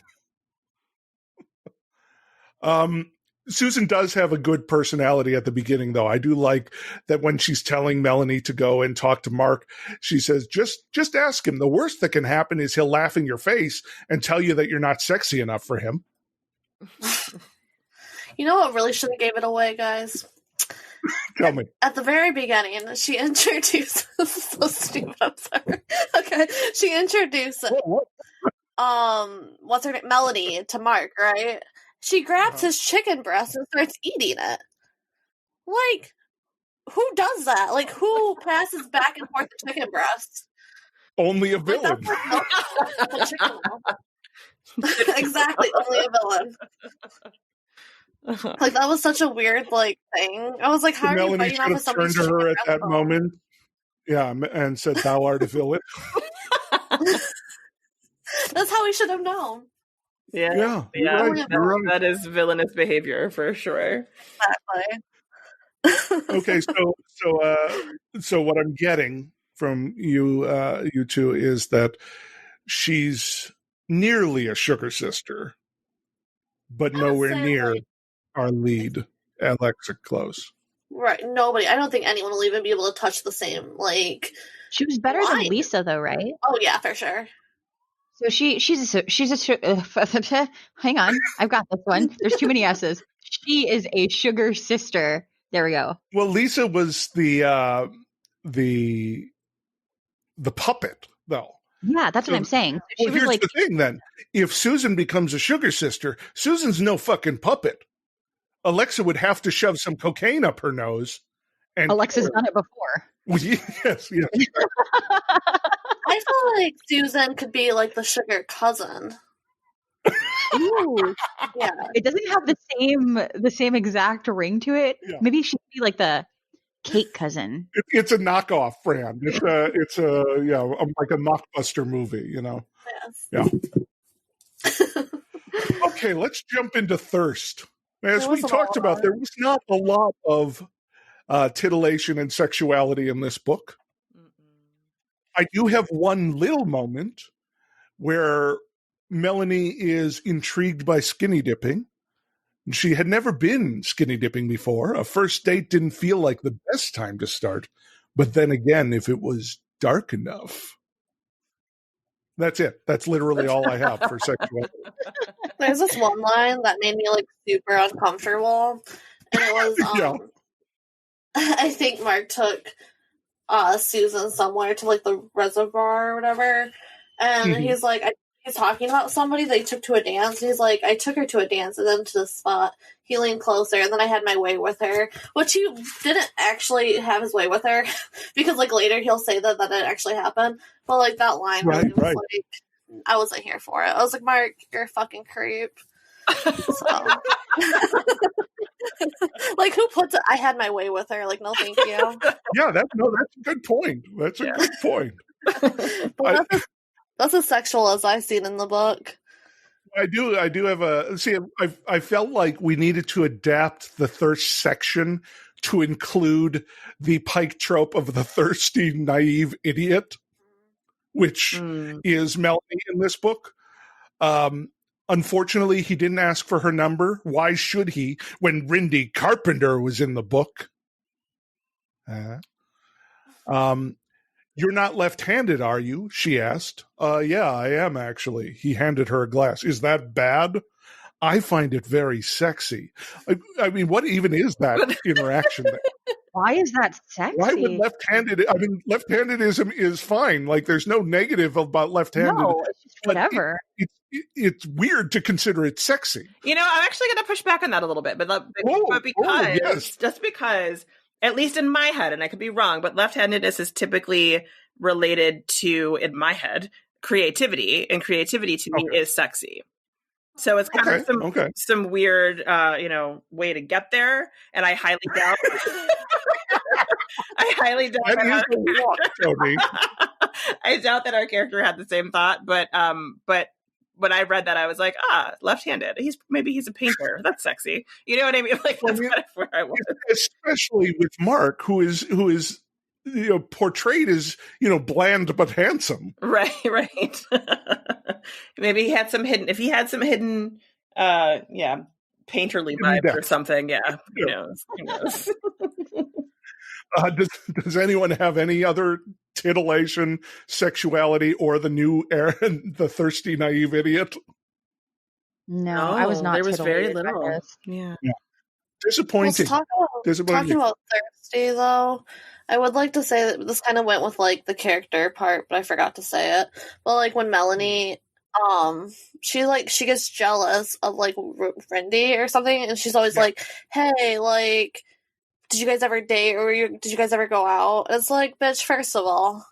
Susan does have a good personality at the beginning, though. I do like that when she's telling Melanie to go and talk to Mark, she says, just ask him. The worst that can happen is he'll laugh in your face and tell you that you're not sexy enough for him. You know what really should have gave it away, guys? Tell me. At the very beginning, she introduces so stupid, I'm sorry. Okay. She introduces what's her name? Melanie to Mark, right? She grabs his chicken breast and starts eating it. Like, who does that? Like, who passes back and forth the chicken breast? Only a villain. Exactly, only a villain. Like, that was such a weird, like, thing. I was like, how are you fighting off with somebody's turned to her at that breast? moment, and said, "Thou art a villain." That's how we should have known. Yeah. You're right. That is villainous behavior for sure. Exactly. Okay, so what I'm getting from you two is that she's nearly a sugar sister, but nowhere near our lead, Alexa Close. Right. Nobody. I don't think anyone will even be able to touch the same, like. She was better than Lisa, though, right? Oh yeah, for sure. So she's a hang on, I've got this one. There's too many S's. She is a sugar sister. There we go. Well, Lisa was the puppet, though. Yeah, that's what I'm saying. She was here's like, the thing, then. If Susan becomes a sugar sister, Susan's no fucking puppet. Alexa would have to shove some cocaine up her nose. And Alexa's done it before. Yes. I feel like Susan could be like the sugar cousin. Ooh. Yeah. It doesn't have the same exact ring to it. Yeah. Maybe she could be like the cake cousin. It's a knockoff brand. It's like a mockbuster movie, you know. Yes. Yeah. Okay, let's jump into thirst. As we talked about, there was not a lot of titillation and sexuality in this book. I do have one little moment where Melanie is intrigued by skinny dipping. She had never been skinny dipping before. A first date didn't feel like the best time to start. But then again, if it was dark enough. That's it. That's literally all I have for sexuality. There's this one line that made me like super uncomfortable. And it was I think Mark took Susan somewhere to like the reservoir or whatever, and he's like, he's talking about somebody they took to a dance, and he's like, I took her to a dance and then to the spot. He leaned closer, and then I had my way with her, which he didn't actually have his way with her, because like later he'll say that it actually happened, but like that line really was like, I wasn't here for it. I was like, Mark, you're a fucking creep. So. Like, who puts it? I had my way with her. Like, no, thank you. Yeah, that's a good point. That's a good point. That's as sexual as I've seen in the book. I do have I felt like we needed to adapt the thirst section to include the Pike trope of the thirsty, naive idiot, which is Melanie in this book. Unfortunately, he didn't ask for her number. Why should he when Rindy Carpenter was in the book? You're not left-handed, are you? She asked. Yeah, I am, actually. He handed her a glass. Is that bad? I find it very sexy. I mean, what even is that interaction there? Why is that sexy? Why would left-handed? I mean, left-handedism is fine. Like, there's no negative about left-handed. No, it's just whatever. It's weird to consider it sexy. I'm actually going to push back on that a little bit, but because, at least in my head, and I could be wrong, but left-handedness is typically related to, in my head, creativity, and creativity to me is sexy. So it's kind of some weird, way to get there, and I highly doubt. That is a walk, Toni. I doubt that our character had the same thought, but when I read that, I was like, left-handed. Maybe he's a painter. That's sexy. You know what I mean? Like, that's kind of where I was. Especially with Mark, who is portrayed as bland but handsome. Right. Maybe he had some hidden. If he had some hidden, painterly vibes or something. Yeah, who knows? Does anyone have any other titillation, sexuality, or the new Aaron, the thirsty, naive idiot? No, I was not. There was very little. Yeah. Disappointing. Talking about thirsty, though, I would like to say that this kind of went with like the character part, but I forgot to say it. But like when Melanie, she gets jealous of like Rindy or something, and she's always like, "Hey, like, did you guys ever date, or did you guys ever go out?" It's like, bitch, first of all,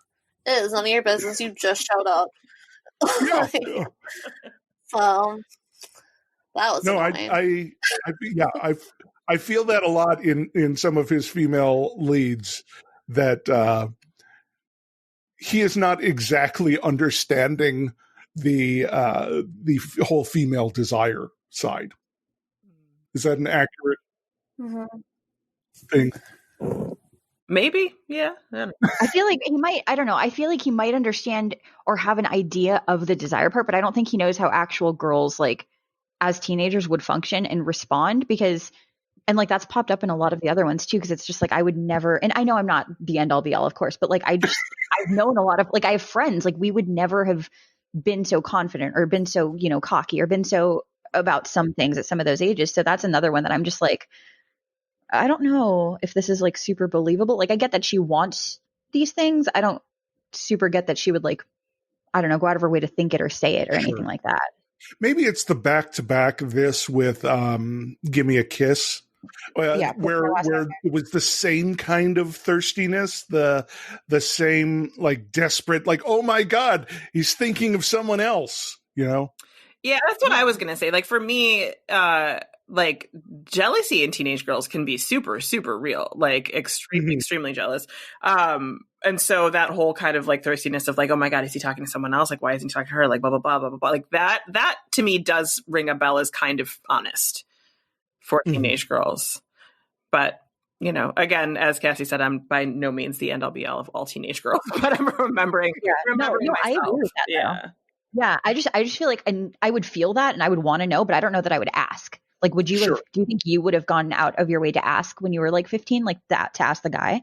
it is none of your business. You just showed up. So that was annoying. I feel that a lot in some of his female leads, that he is not exactly understanding the whole female desire side. Is that an accurate thing? Maybe, yeah. I feel like he might. I don't know. I feel like he might understand or have an idea of the desire part, but I don't think he knows how actual girls, like, as teenagers would function and respond, because. And like that's popped up in a lot of the other ones too, because it's just like I would never, and I know I'm not the end all be all, of course, but like I've known a lot of, like, I have friends, like we would never have been so confident or been so, cocky or been so about some things at some of those ages. So that's another one that I'm just like, I don't know if this is like super believable. Like I get that she wants these things. I don't super get that she would, like, I don't know, go out of her way to think it or say it or anything like that. Maybe it's the back-to-back this with Give Me a Kiss. Where it was the same kind of thirstiness, the same, like, desperate, like, oh my God, he's thinking of someone else, Yeah, that's what I was gonna say. Like for me, like jealousy in teenage girls can be super, super real, like extremely jealous. And so that whole kind of like thirstiness of like, oh my God, is he talking to someone else? Like, why isn't he talking to her? Like, blah, blah, blah, blah, blah, blah. Like that to me does ring a bell as kind of honest for teenage girls. But, again, as Cassie said, I'm by no means the end all be all of all teenage girls, but I'm remembering myself. I agree with that. Yeah. I just feel like, and I would feel that and I would want to know, but I don't know that I would ask. Like, would you do you think you would have gone out of your way to ask when you were like 15, like that, to ask the guy?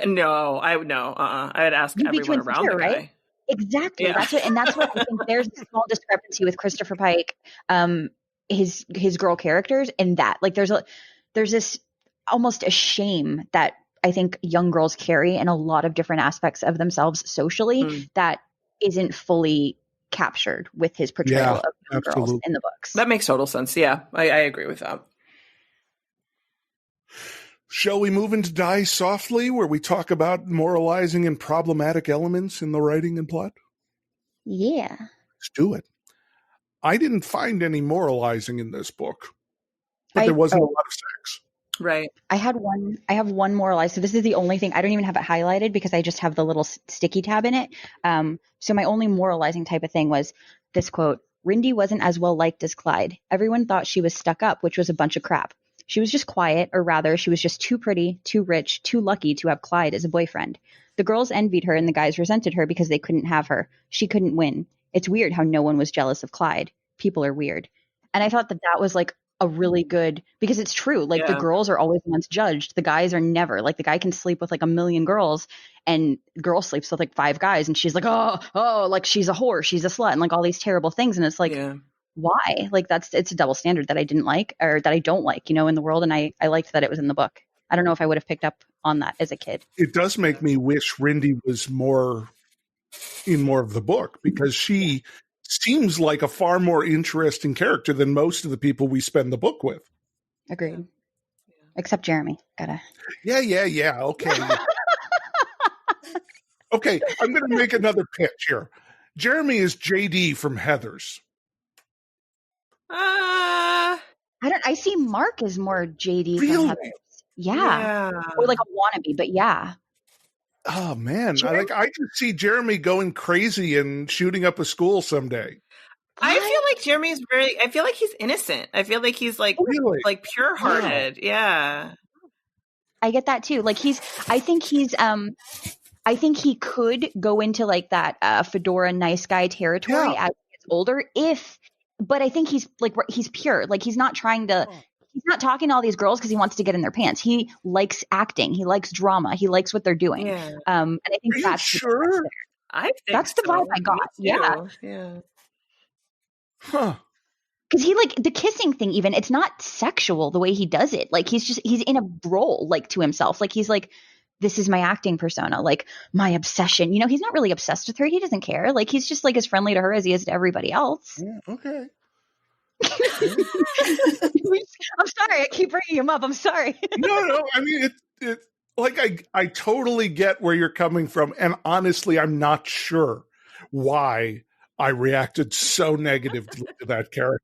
No, I would know. I would ask everyone around the guy. Right? Exactly. Yeah. That's what I think. There's a small discrepancy with Christopher Pike, his girl characters, and that, like, there's this almost a shame that I think young girls carry in a lot of different aspects of themselves socially that isn't fully captured with his portrayal of young girls in the books. That makes total sense. Yeah, I agree with that. Shall we move into Die Softly, where we talk about moralizing and problematic elements in the writing and plot? Yeah. Let's do it. I didn't find any moralizing in this book, but there wasn't a lot of sex. Right. I have one moralized. So this is the only thing. I don't even have it highlighted because I just have the little sticky tab in it. So my only moralizing type of thing was this quote: Rindy wasn't as well liked as Clyde. Everyone thought she was stuck up, which was a bunch of crap. She was just quiet, or rather, she was just too pretty, too rich, too lucky to have Clyde as a boyfriend. The girls envied her and the guys resented her because they couldn't have her. She couldn't win. It's weird how no one was jealous of Clyde. People are weird. And I thought that was like a really good, because it's true. Like the girls are always the ones judged. The guys are never. Like the guy can sleep with like a million girls and girl sleeps with like 5 guys. And she's like, oh, like she's a whore. She's a slut and like all these terrible things. And it's like, why? Like it's a double standard that I didn't like, or that I don't like, in the world. And I liked that it was in the book. I don't know if I would have picked up on that as a kid. It does make me wish Rindy was more of the book, because she seems like a far more interesting character than most of the people we spend the book with. Agreed. Except Jeremy. Yeah. Okay. Okay, I'm going to make another pitch here. Jeremy is JD from Heathers. I see Mark as more JD really? from Heathers. Yeah. Or like a wannabe, but yeah. Oh man, I can see Jeremy going crazy and shooting up a school someday. I feel like Jeremy's I feel like he's innocent. I feel like he's like pure-hearted. Wow. Yeah. I get that too. Like I think he could go into like that fedora nice guy territory as he gets older but I think he's pure. Like he's not trying to he's not talking to all these girls because he wants to get in their pants. He likes acting. He likes drama. He likes what they're doing. Yeah. And I think that's sure. That's the vibe I got. Yeah. Huh. Because he like the kissing thing, even it's not sexual the way he does it. Like he's in a role like to himself. Like he's like, this is my acting persona, like my obsession. You know, he's not really obsessed with her. He doesn't care. Like he's just like as friendly to her as he is to everybody else. Yeah, okay. I'm sorry. I keep bringing him up. I'm sorry. No. I mean, it like I totally get where you're coming from. And honestly, I'm not sure why I reacted so negatively to that character.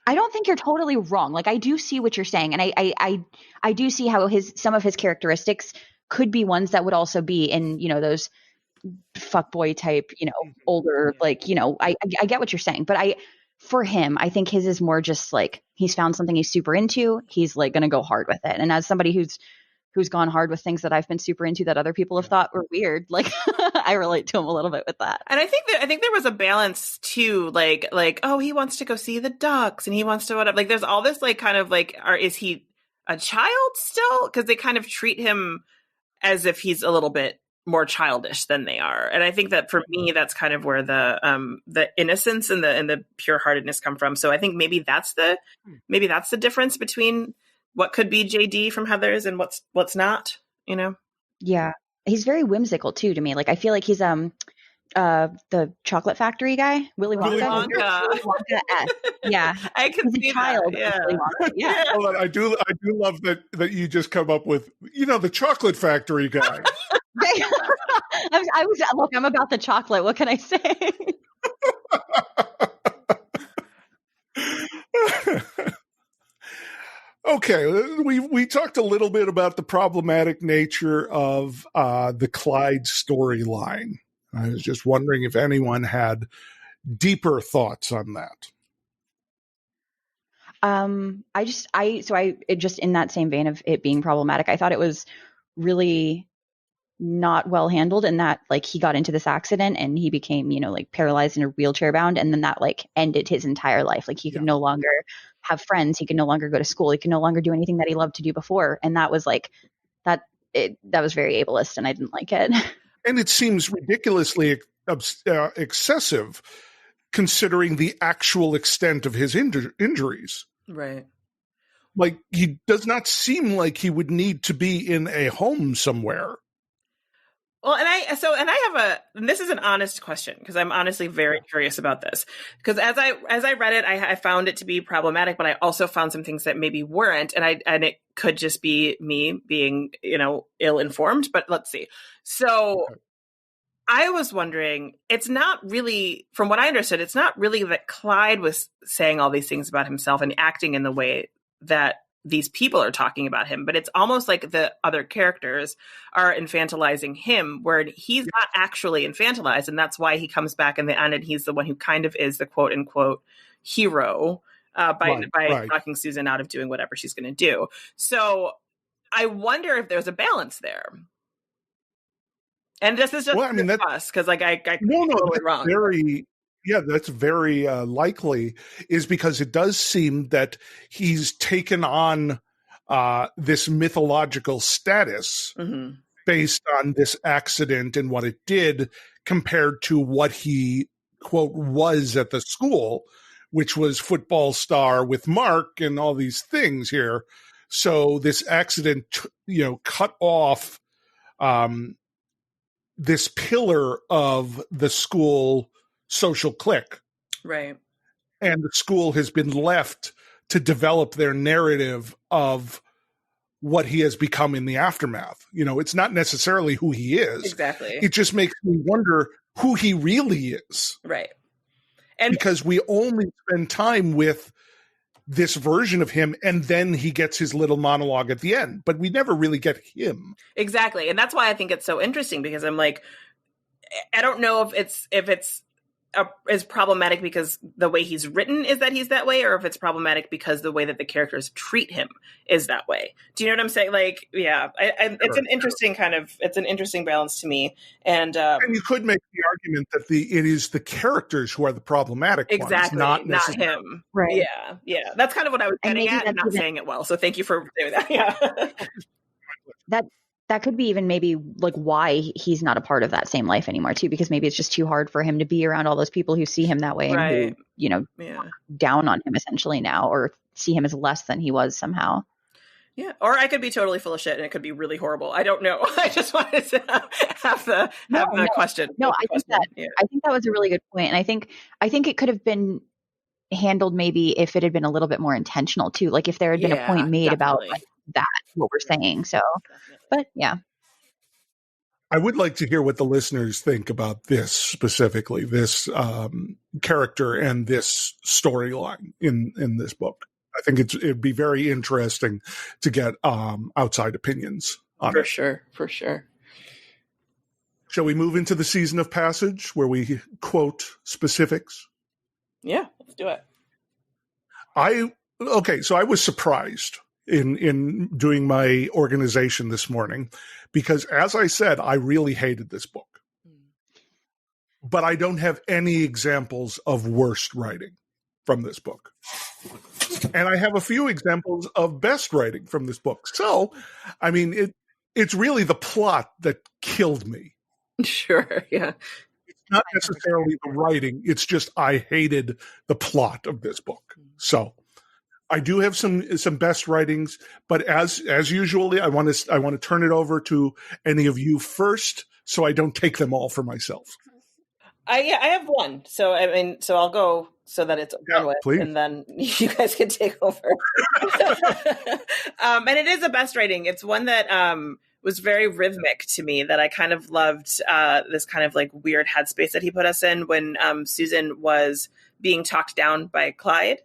I don't think you're totally wrong. Like I do see what you're saying. And I do see how some of his characteristics could be ones that would also be in, you know, those fuckboy type, you know, older, like, you know, I get what you're saying, but for him, I think his is more just like, he's found something he's super into. He's like going to go hard with it. And as somebody who's gone hard with things that I've been super into that other people have thought were weird, like I relate to him a little bit with that. And I think there was a balance too, like, oh, he wants to go see the ducks and he wants to whatever. Like there's all this like kind of like, is he a child still? Because they kind of treat him as if he's a little bit more childish than they are. And I think that for me, that's kind of where the innocence and the pure heartedness come from. So I think maybe that's the difference between what could be JD from Heathers and what's not, you know? Yeah. He's very whimsical too to me. Like I feel like he's the chocolate factory guy, Willy Wonka. Willy Wonka. Yeah. I can see child that. Yeah. Hold on. I do love that you just come up with, you know, the chocolate factory guy. I'm about the chocolate. What can I say? Okay, we talked a little bit about the problematic nature of the Clyde storyline. I was just wondering if anyone had deeper thoughts on that. Just in that same vein of it being problematic, I thought it was really not well handled in that like he got into this accident and he became, you know, like paralyzed and wheelchair bound, and then that like ended his entire life. Like he could no longer have friends, he could no longer go to school, he could no longer do anything that he loved to do before, and that was like that was very ableist, and I didn't like it. And it seems ridiculously excessive considering the actual extent of his injuries. Right. Like he does not seem like he would need to be in a home somewhere. Well, and this is an honest question because I'm honestly very curious about this. Because as I read it, I found it to be problematic, but I also found some things that maybe weren't, and it could just be me being, you know, ill-informed. But let's see. So I was wondering, it's not really, from what I understood, it's not really that Clyde was saying all these things about himself and acting in the way that these people are talking about him, but it's almost like the other characters are infantilizing him, where he's not actually infantilized. And that's why he comes back in the end and he's the one who kind of is the quote unquote hero by talking Susan out of doing whatever she's going to do. So I wonder if there's a balance there. And this is just us because like I totally wrong. That's very likely, is because it does seem that he's taken on this mythological status based on this accident and what it did compared to what he, quote, was at the school, which was football star with Mark and all these things here. So this accident, cut off this pillar of the school social clique. Right. And the school has been left to develop their narrative of what he has become in the aftermath. It's not necessarily who he is. Exactly. It just makes me wonder who he really is. Right. And because we only spend time with this version of him, and then he gets his little monologue at the end, but we never really get him. Exactly. And that's why I think it's so interesting, because I'm like, I don't know if it's is problematic because the way he's written is that he's that way, or if it's problematic because the way that the characters treat him is that way. Do you know what I'm saying? Like, yeah, it's an interesting it's an interesting balance to me. And you could make the argument that it is the characters who are the problemack ones, not him. Right. Yeah. Yeah. That's kind of what I was getting at and not saying it well. So thank you for doing that. Yeah. That could be even maybe like why he's not a part of that same life anymore too, because maybe it's just too hard for him to be around all those people who see him that way and who, down on him essentially now, or see him as less than he was somehow. Yeah. Or I could be totally full of shit and it could be really horrible. I don't know. I just wanted to have the question. No, I think that was a really good point. And I think it could have been handled maybe if it had been a little bit more intentional too. Like if there had been a point made about like that, what we're saying. So, but yeah. I would like to hear what the listeners think about this specifically, this character and this storyline in this book. I think it'd be very interesting to get outside opinions on it. For sure. Shall we move into the season of passage where we quote specifics? Yeah, let's do it. So I was surprised in doing my organization this morning, because as I said, I really hated this book. But I don't have any examples of worst writing from this book. And I have a few examples of best writing from this book. So, I mean, it's really the plot that killed me. Sure, yeah. It's not necessarily the writing. It's just I hated the plot of this book. So I do have some best writings, but as usually, I want to turn it over to any of you first, so I don't take them all for myself. I have one. So I'll go so that it's done with, please. And then you guys can take over. And it is a best writing. It's one that was very rhythmic to me, that I kind of loved this kind of like weird headspace that he put us in when Susan was being talked down by Clyde.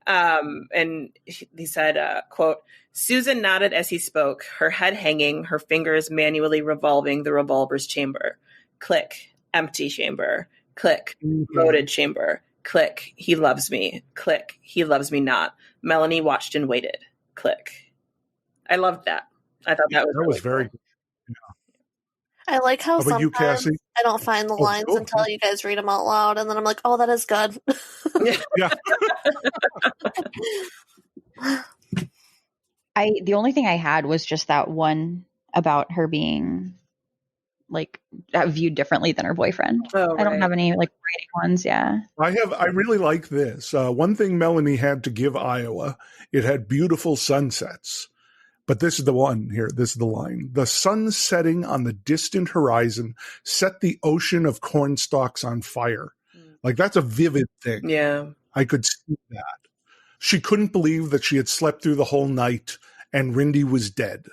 And he said, quote, "Susan nodded as he spoke, her head hanging, her fingers manually revolving the revolver's chamber. Click, empty chamber. Click, loaded chamber. Click, he loves me. Click, he loves me not. Melanie watched and waited. Click." I loved that. I thought that was very cool. good. I like how sometimes you, Cassie? I don't find the lines until you guys read them out loud, and then I'm like, oh, that is good. Yeah. The only thing I had was just that one about her being like viewed differently than her boyfriend. Oh, right. I don't have any like writing ones. Yeah. I really like this. One thing Melanie had to give Iowa, it had beautiful sunsets. But this is the one here. This is the line. "The sun setting on the distant horizon set the ocean of corn stalks on fire." Like, that's a vivid thing. Yeah. I could see that. "She couldn't believe that she had slept through the whole night and Rindy was dead.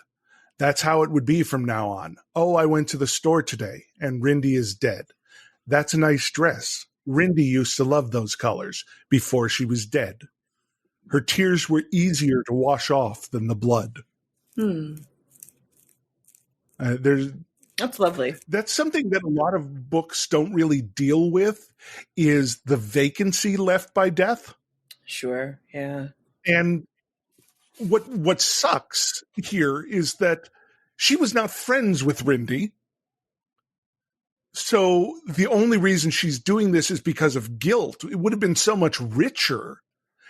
That's how it would be from now on. Oh, I went to the store today and Rindy is dead. That's a nice dress. Rindy used to love those colors before she was dead. Her tears were easier to wash off than the blood." That's lovely. That's something that a lot of books don't really deal with, is the vacancy left by death. Sure. Yeah. And what sucks here is that she was not friends with Rindy. So the only reason she's doing this is because of guilt. It would have been so much richer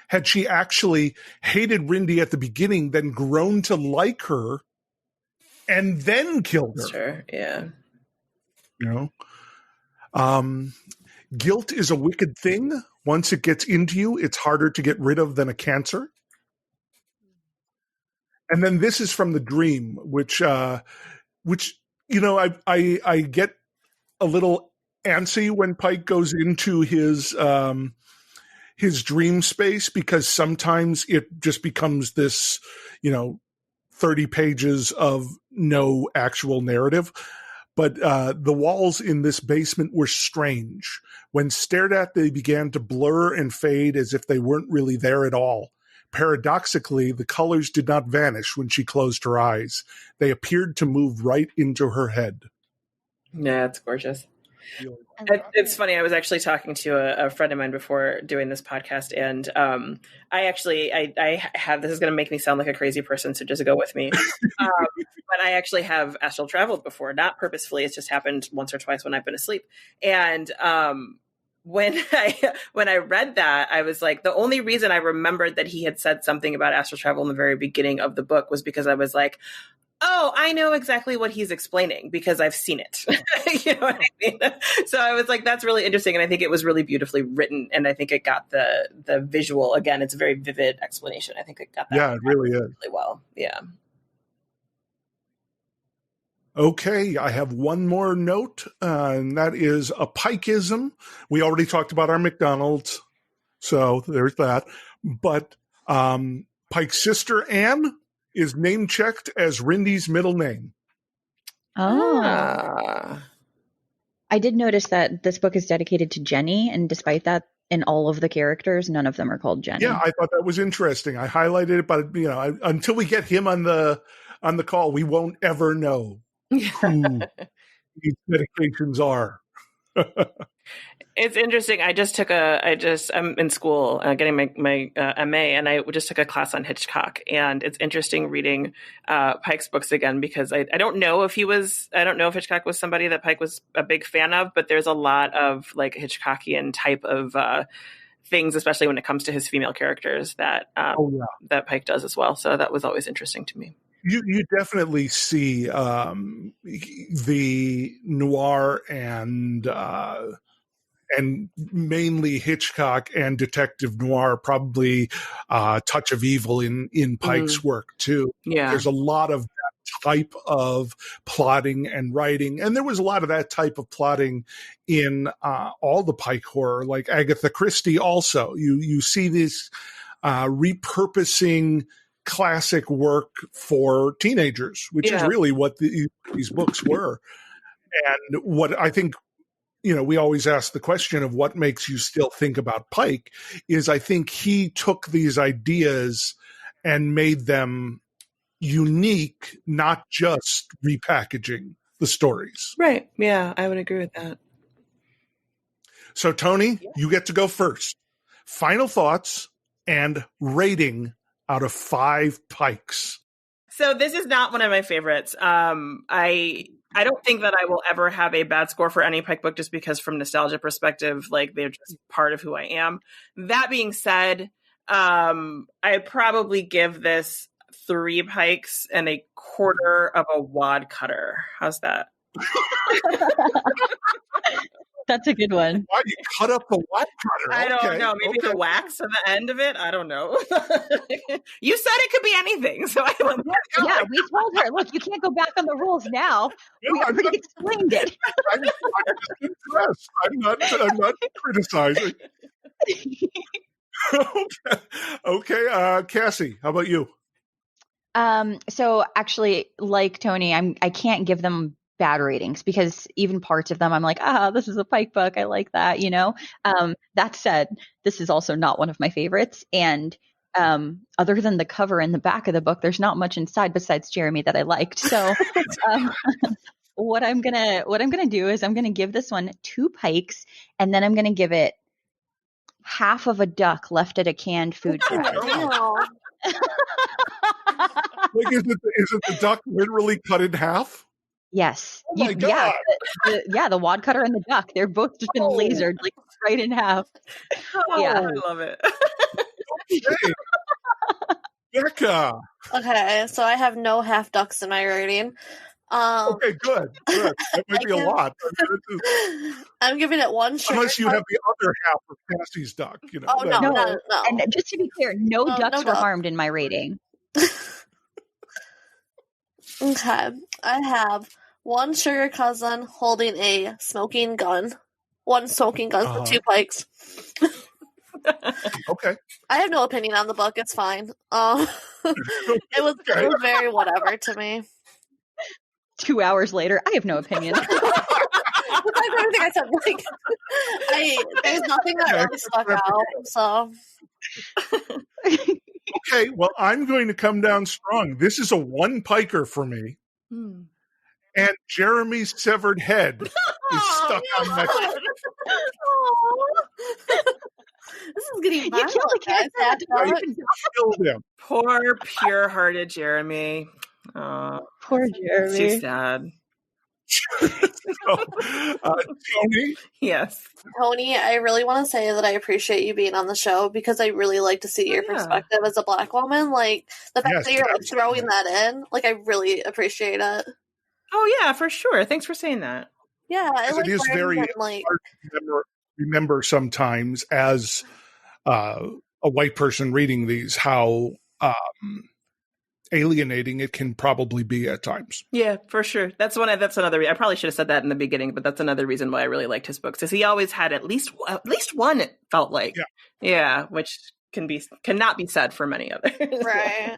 had she actually hated Rindy at the beginning, then grown to like her, and then killed her. Sure, yeah. You know? Guilt is a wicked thing. Once it gets into you, it's harder to get rid of than a cancer. And then this is from The Dream, which I get a little antsy when Pike goes into his dream space, because sometimes it just becomes this, 30 pages of no actual narrative. But the walls in this basement were strange. When stared at, they began to blur and fade as if they weren't really there at all. Paradoxically, the colors did not vanish when she closed her eyes. They appeared to move right into her head. Yeah, it's gorgeous. It's funny. I was actually talking to a friend of mine before doing this podcast, and I have, this is going to make me sound like a crazy person, so just go with me. But I actually have astral traveled before, not purposefully. It's just happened once or twice when I've been asleep. And when I read that, I was like, the only reason I remembered that he had said something about astral travel in the very beginning of the book was because I was like, oh, I know exactly what he's explaining because I've seen it. You know what I mean? So I was like, that's really interesting. And I think it was really beautifully written. And I think it got the visual, again, it's a very vivid explanation. I think it got that. Yeah, it really is. Really well. Yeah. Okay, I have one more note, and that is a Pikeism. We already talked about our McDonald's, so there's that. But Pike's sister, Anne, is name-checked as Rindy's middle name. Oh. I did notice that this book is dedicated to Jenny, and despite that, in all of the characters, none of them are called Jenny. Yeah, I thought that was interesting. I highlighted it, but until we get him on the call, we won't ever know who these medications are. It's interesting. I'm in school getting my MA, and I just took a class on Hitchcock, and it's interesting reading Pike's books again, because I don't know if Hitchcock was somebody that Pike was a big fan of, but there's a lot of like Hitchcockian type of things, especially when it comes to his female characters that that Pike does as well. So that was always interesting to me. You definitely see the noir and mainly Hitchcock and detective noir, probably touch of evil in Pike's work too. Yeah, there's a lot of that type of plotting and writing, and there was a lot of that type of plotting in all the Pike horror, like Agatha Christie. Also, you see this repurposing classic work for teenagers, which is really what these books were. And what I think, we always ask the question of what makes you still think about Pike is I think he took these ideas and made them unique, not just repackaging the stories. Right. Yeah, I would agree with that. So, Toni, you get to go first. Final thoughts and rating out of 5 Pikes. So this is not one of my favorites. I don't think that I will ever have a bad score for any Pike book, just because from nostalgia perspective, like they're just part of who I am. That being said, I'd probably give this 3 Pikes and a quarter of a wad cutter. How's that? That's a good one. Why you cut up the wad cutter? I don't know. Maybe the wax on the end of it. I don't know. You said it could be anything, so I went. Yeah, we told her, look, you can't go back on the rules now. We already explained it. I'm just impressed. I'm not criticizing. Okay. Cassie, how about you? So actually, like Toni, I can't give them bad ratings, because even parts of them I'm like, this is a Pike book, I like that, that said, this is also not one of my favorites, and other than the cover and the back of the book, there's not much inside besides Jeremy that I liked. So what I'm gonna do is I'm gonna give this one 2 Pikes, and then I'm gonna give it half of a duck left at a canned food truck. Like, is it the duck literally cut in half? Yes. Oh my God. Yeah, the wad cutter and the duck. They're both just been lasered like right in half. Yeah. I love it. Okay. Becca. Okay, so I have no half ducks in my rating. Okay, good. That might be a lot. I'm giving it 1 sugar. Unless you have the other half of Cassie's duck. Oh, no. And just to be clear, no ducks were harmed in my rating. Okay. I have one sugar cousin holding a smoking gun. One smoking gun for 2 pikes. Okay. I have no opinion on the book. It's fine. It was very whatever to me. 2 hours later, I have no opinion. That's everything I said. There's nothing that really stuck out. So. Okay, well, I'm going to come down strong. This is a 1 piker for me. And Jeremy's severed head is stuck on that. This is getting violent. You killed the character. I killed him. Poor, pure-hearted Jeremy. Poor Jeremy. Too sad. Toni? Yes. Toni, I really want to say that I appreciate you being on the show because I really like to see your perspective as a Black woman. Like, the fact that you're throwing that in, I really appreciate it. Oh, yeah, for sure. Thanks for saying that. Yeah. It is very hard to remember sometimes as a white person reading these how alienating it can probably be at times. Yeah, for sure. That's another. I probably should have said that in the beginning, but that's another reason why I really liked his books. Is he always had at least one. It felt like, which cannot be said for many others. Right.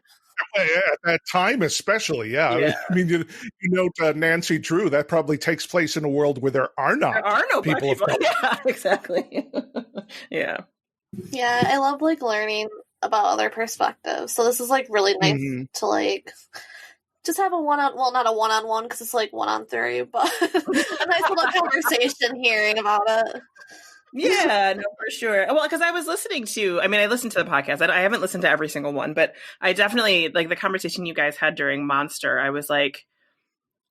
At that time, especially, yeah. I mean, you note Nancy Drew. That probably takes place in a world where there are no people of color. Yeah, exactly. Yeah. Yeah, I love learning about other perspectives. So this is really nice to just have a not a one-on-one because it's 1-on-3, but a nice little conversation hearing about it. Yeah, no, for sure. Well, because I was listening to, I listened to the podcast. I haven't listened to every single one, but I definitely, the conversation you guys had during Monster, I was I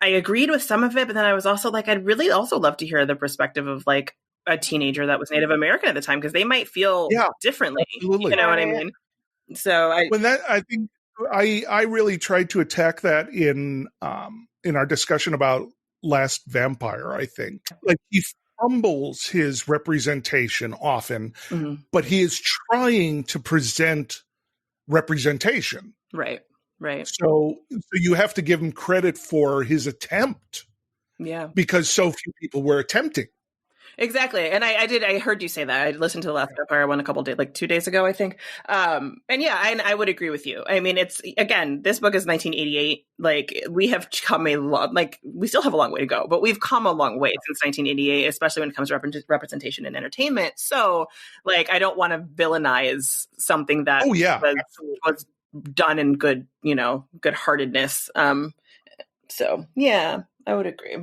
agreed with some of it, but then I was also I'd really also love to hear the perspective of a teenager that was Native American at the time, because they might feel differently. Absolutely. You know what I mean? So I think I really tried to attack that in our discussion about Last Vampire. I think he fumbles his representation often, but he is trying to present representation. Right. So you have to give him credit for his attempt. Yeah. Because so few people were attempting. Exactly. And I heard you say that. I listened to the Last Vampire one a couple days, 2 days ago, I think. And I would agree with you. It's, again, this book is 1988. We have come a lot, we still have a long way to go, but we've come a long way since 1988, especially when it comes to representation in entertainment. So I don't want to villainize something that was done in good, good-heartedness. So yeah, I would agree.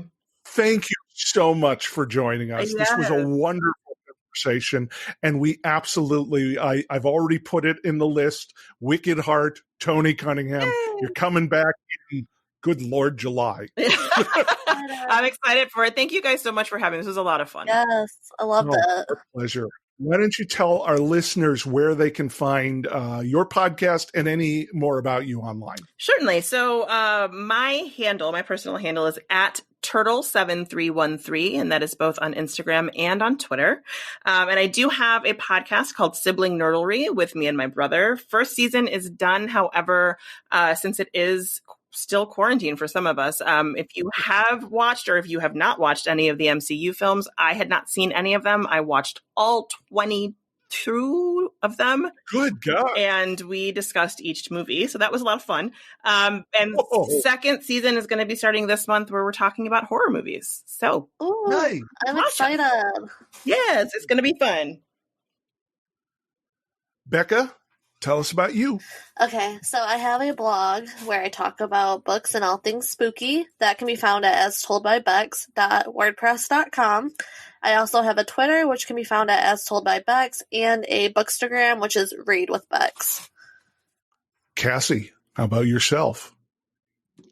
Thank you so much for joining us. This was a wonderful conversation, and we absolutely, I've already put it in the list. Wicked Heart, Toni Cunningham. Yay. You're coming back in, good Lord, July. I'm excited for it. Thank you guys so much for having me. This was a lot of fun. Yes, I loved it. Pleasure. Why don't you tell our listeners where they can find your podcast and any more about you online? Certainly. So my personal handle is at Turtle7313, and that is both on Instagram and on Twitter. And I do have a podcast called Sibling Nerdlery with me and my brother. First season is done. However, since it is still quarantine for some of us, if you have watched or if you have not watched any of the MCU films, I had not seen any of them. I watched all 22 of them. Good God. And we discussed each movie. So that was a lot of fun. And second season is going to be starting this month, where we're talking about horror movies. So nice. I'm excited. Yes, it's going to be fun. Becca, tell us about you. Okay, so I have a blog where I talk about books and all things spooky. That can be found at astoldbybex.wordpress.com. I also have a Twitter, which can be found at astoldbybex, and a Bookstagram, which is Read with Bex. Cassie, how about yourself?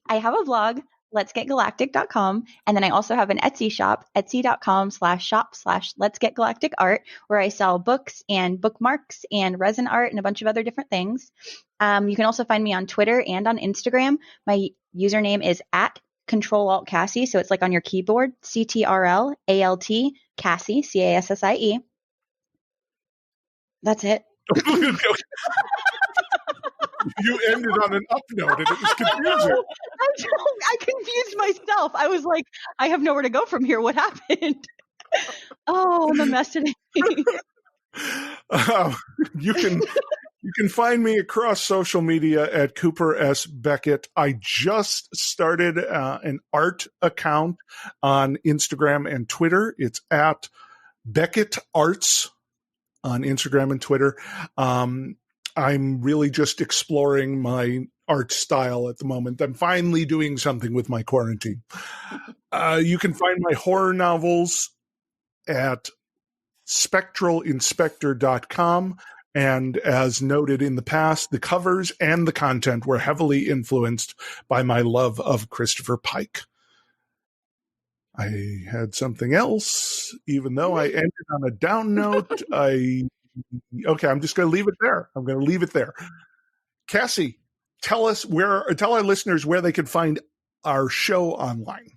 I have a blog, letsgetgalactic.com, and then I also have an Etsy shop, etsy.com/shop/letsgetgalacticart, where I sell books and bookmarks and resin art and a bunch of other different things. You can also find me on Twitter and on Instagram. My username is at Control-Alt-Cassie, so it's on your keyboard, CTRLALT Cassie, CASSIE. That's it. You ended on an up note, and it was confusing. I confused myself. I was like, I have nowhere to go from here. What happened? Oh, I'm a mess today. You can find me across social media at Cooper S. Beckett. I just started an art account on Instagram and Twitter. It's at Beckett Arts on Instagram and Twitter. I'm really just exploring my art style at the moment. I'm finally doing something with my quarantine. You can find my horror novels at spectralinspector.com. And as noted in the past, the covers and the content were heavily influenced by my love of Christopher Pike. I had something else, even though I ended on a down note. Okay, I'm just going to leave it there. I'm going to leave it there. Cassie, tell our listeners where they can find our show online.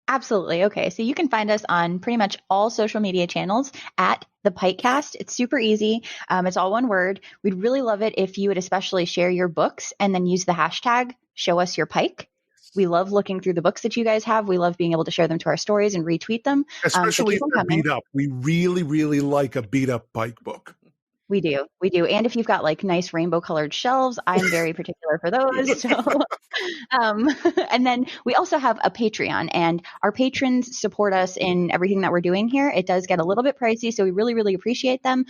Absolutely. Okay. So you can find us on pretty much all social media channels at the PikeCast. It's super easy. It's all one word. We'd really love it if you would especially share your books and then use the hashtag #ShowUsYourPike. We love looking through the books that you guys have. We love being able to share them to our stories and retweet them. Especially if they're beat up. We really, really like a beat up Pike book. We do. And if you've got like nice rainbow colored shelves, I'm very particular for those. So, and then we also have a Patreon, and our patrons support us in everything that we're doing here. It does get a little bit pricey, so we really, really appreciate them.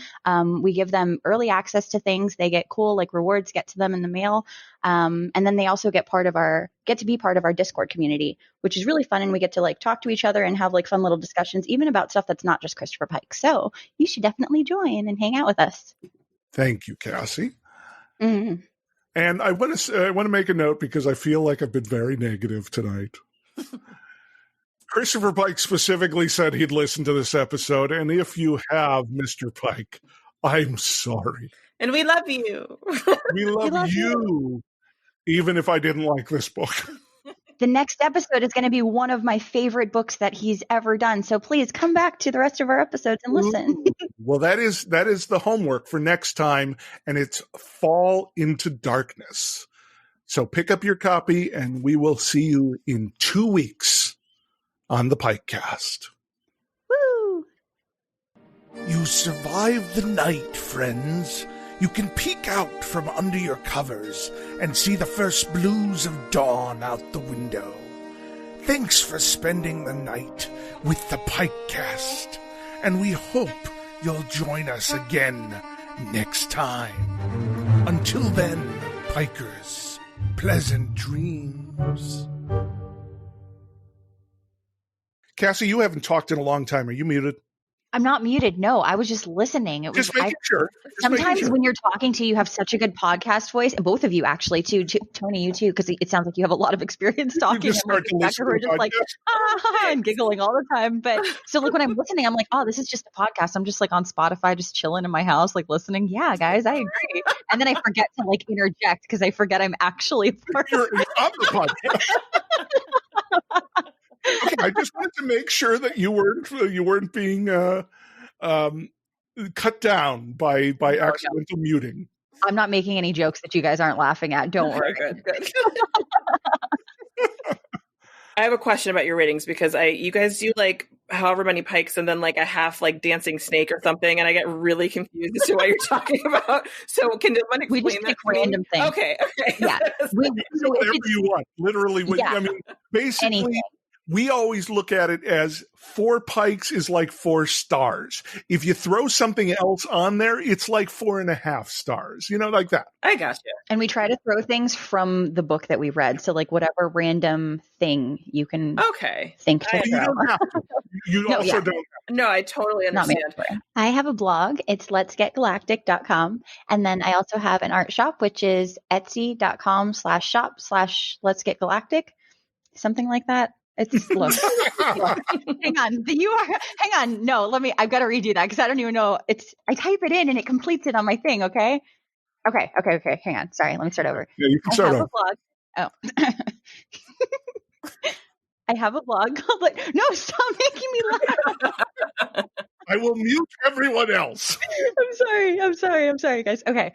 We give them early access to things. They get cool, like rewards get to them in the mail. And then they also get to be part of our Discord community, which is really fun. And we get to like talk to each other and have like fun little discussions, even about stuff that's not just Christopher Pike. So you should definitely join and hang out with us. Thank you, Cassie. Mm-hmm. And I want to make a note because I feel like I've been very negative tonight. Christopher Pike specifically said he'd listen to this episode. And if you have, Mr. Pike, I'm sorry. And we love you. We love you. Even if I didn't like this book. The next episode is going to be one of my favorite books that he's ever done. So please come back to the rest of our episodes and listen. Well, that is the homework for next time. And it's Fall into Darkness. So pick up your copy and we will see you in 2 weeks on the PikeCast. Woo! You survived the night, friends. You can peek out from under your covers and see the first blues of dawn out the window. Thanks for spending the night with the PikeCast, and we hope you'll join us again next time. Until then, Pikers, pleasant dreams. Cassie, you haven't talked in a long time. Are you muted? I'm not muted. No, I was just listening. It was just making sure. Sometimes when you're talking to, you have such a good podcast voice, and both of you actually too. Toni, you too, because it sounds like you have a lot of experience talking. You just start to listen we're just like and giggling all the time. But so like when I'm listening, I'm like, oh, this is just a podcast. I'm just like on Spotify, just chilling in my house, like listening. Yeah, guys, I agree. And then I forget to like interject because I forget I'm actually part you're on the podcast. Okay, I just wanted to make sure that you weren't being cut down by accidental muting. I'm not making any jokes that you guys aren't laughing at. Don't worry. Good. I have a question about your ratings because you guys do like however many pikes and then like a half like dancing snake or something, and I get really confused as to what you're talking about. So can someone explain we just that? Random things. Okay. Yeah. Whatever you want. Literally, I mean, basically. Anything. We always look at it as 4 pikes is like 4 stars. If you throw something else on there, it's like 4.5 stars, like that. I gotcha. And we try to throw things from the book that we read. So like whatever random thing you can think to You don't have to. You don't have to. No, I totally understand. I have a blog. It's letsgetgalactic.com. And then I also have an art shop, which is etsy.com/shop/letsgetgalactic. Something like that. It's look. Hang on. No, I've got to redo that because I don't even know. I type it in and it completes it on my thing. Okay. Hang on. Sorry. Let me start over. Yeah, you can start over. Oh. I have a blog called no, stop making me laugh. I will mute everyone else. I'm sorry, guys. Okay.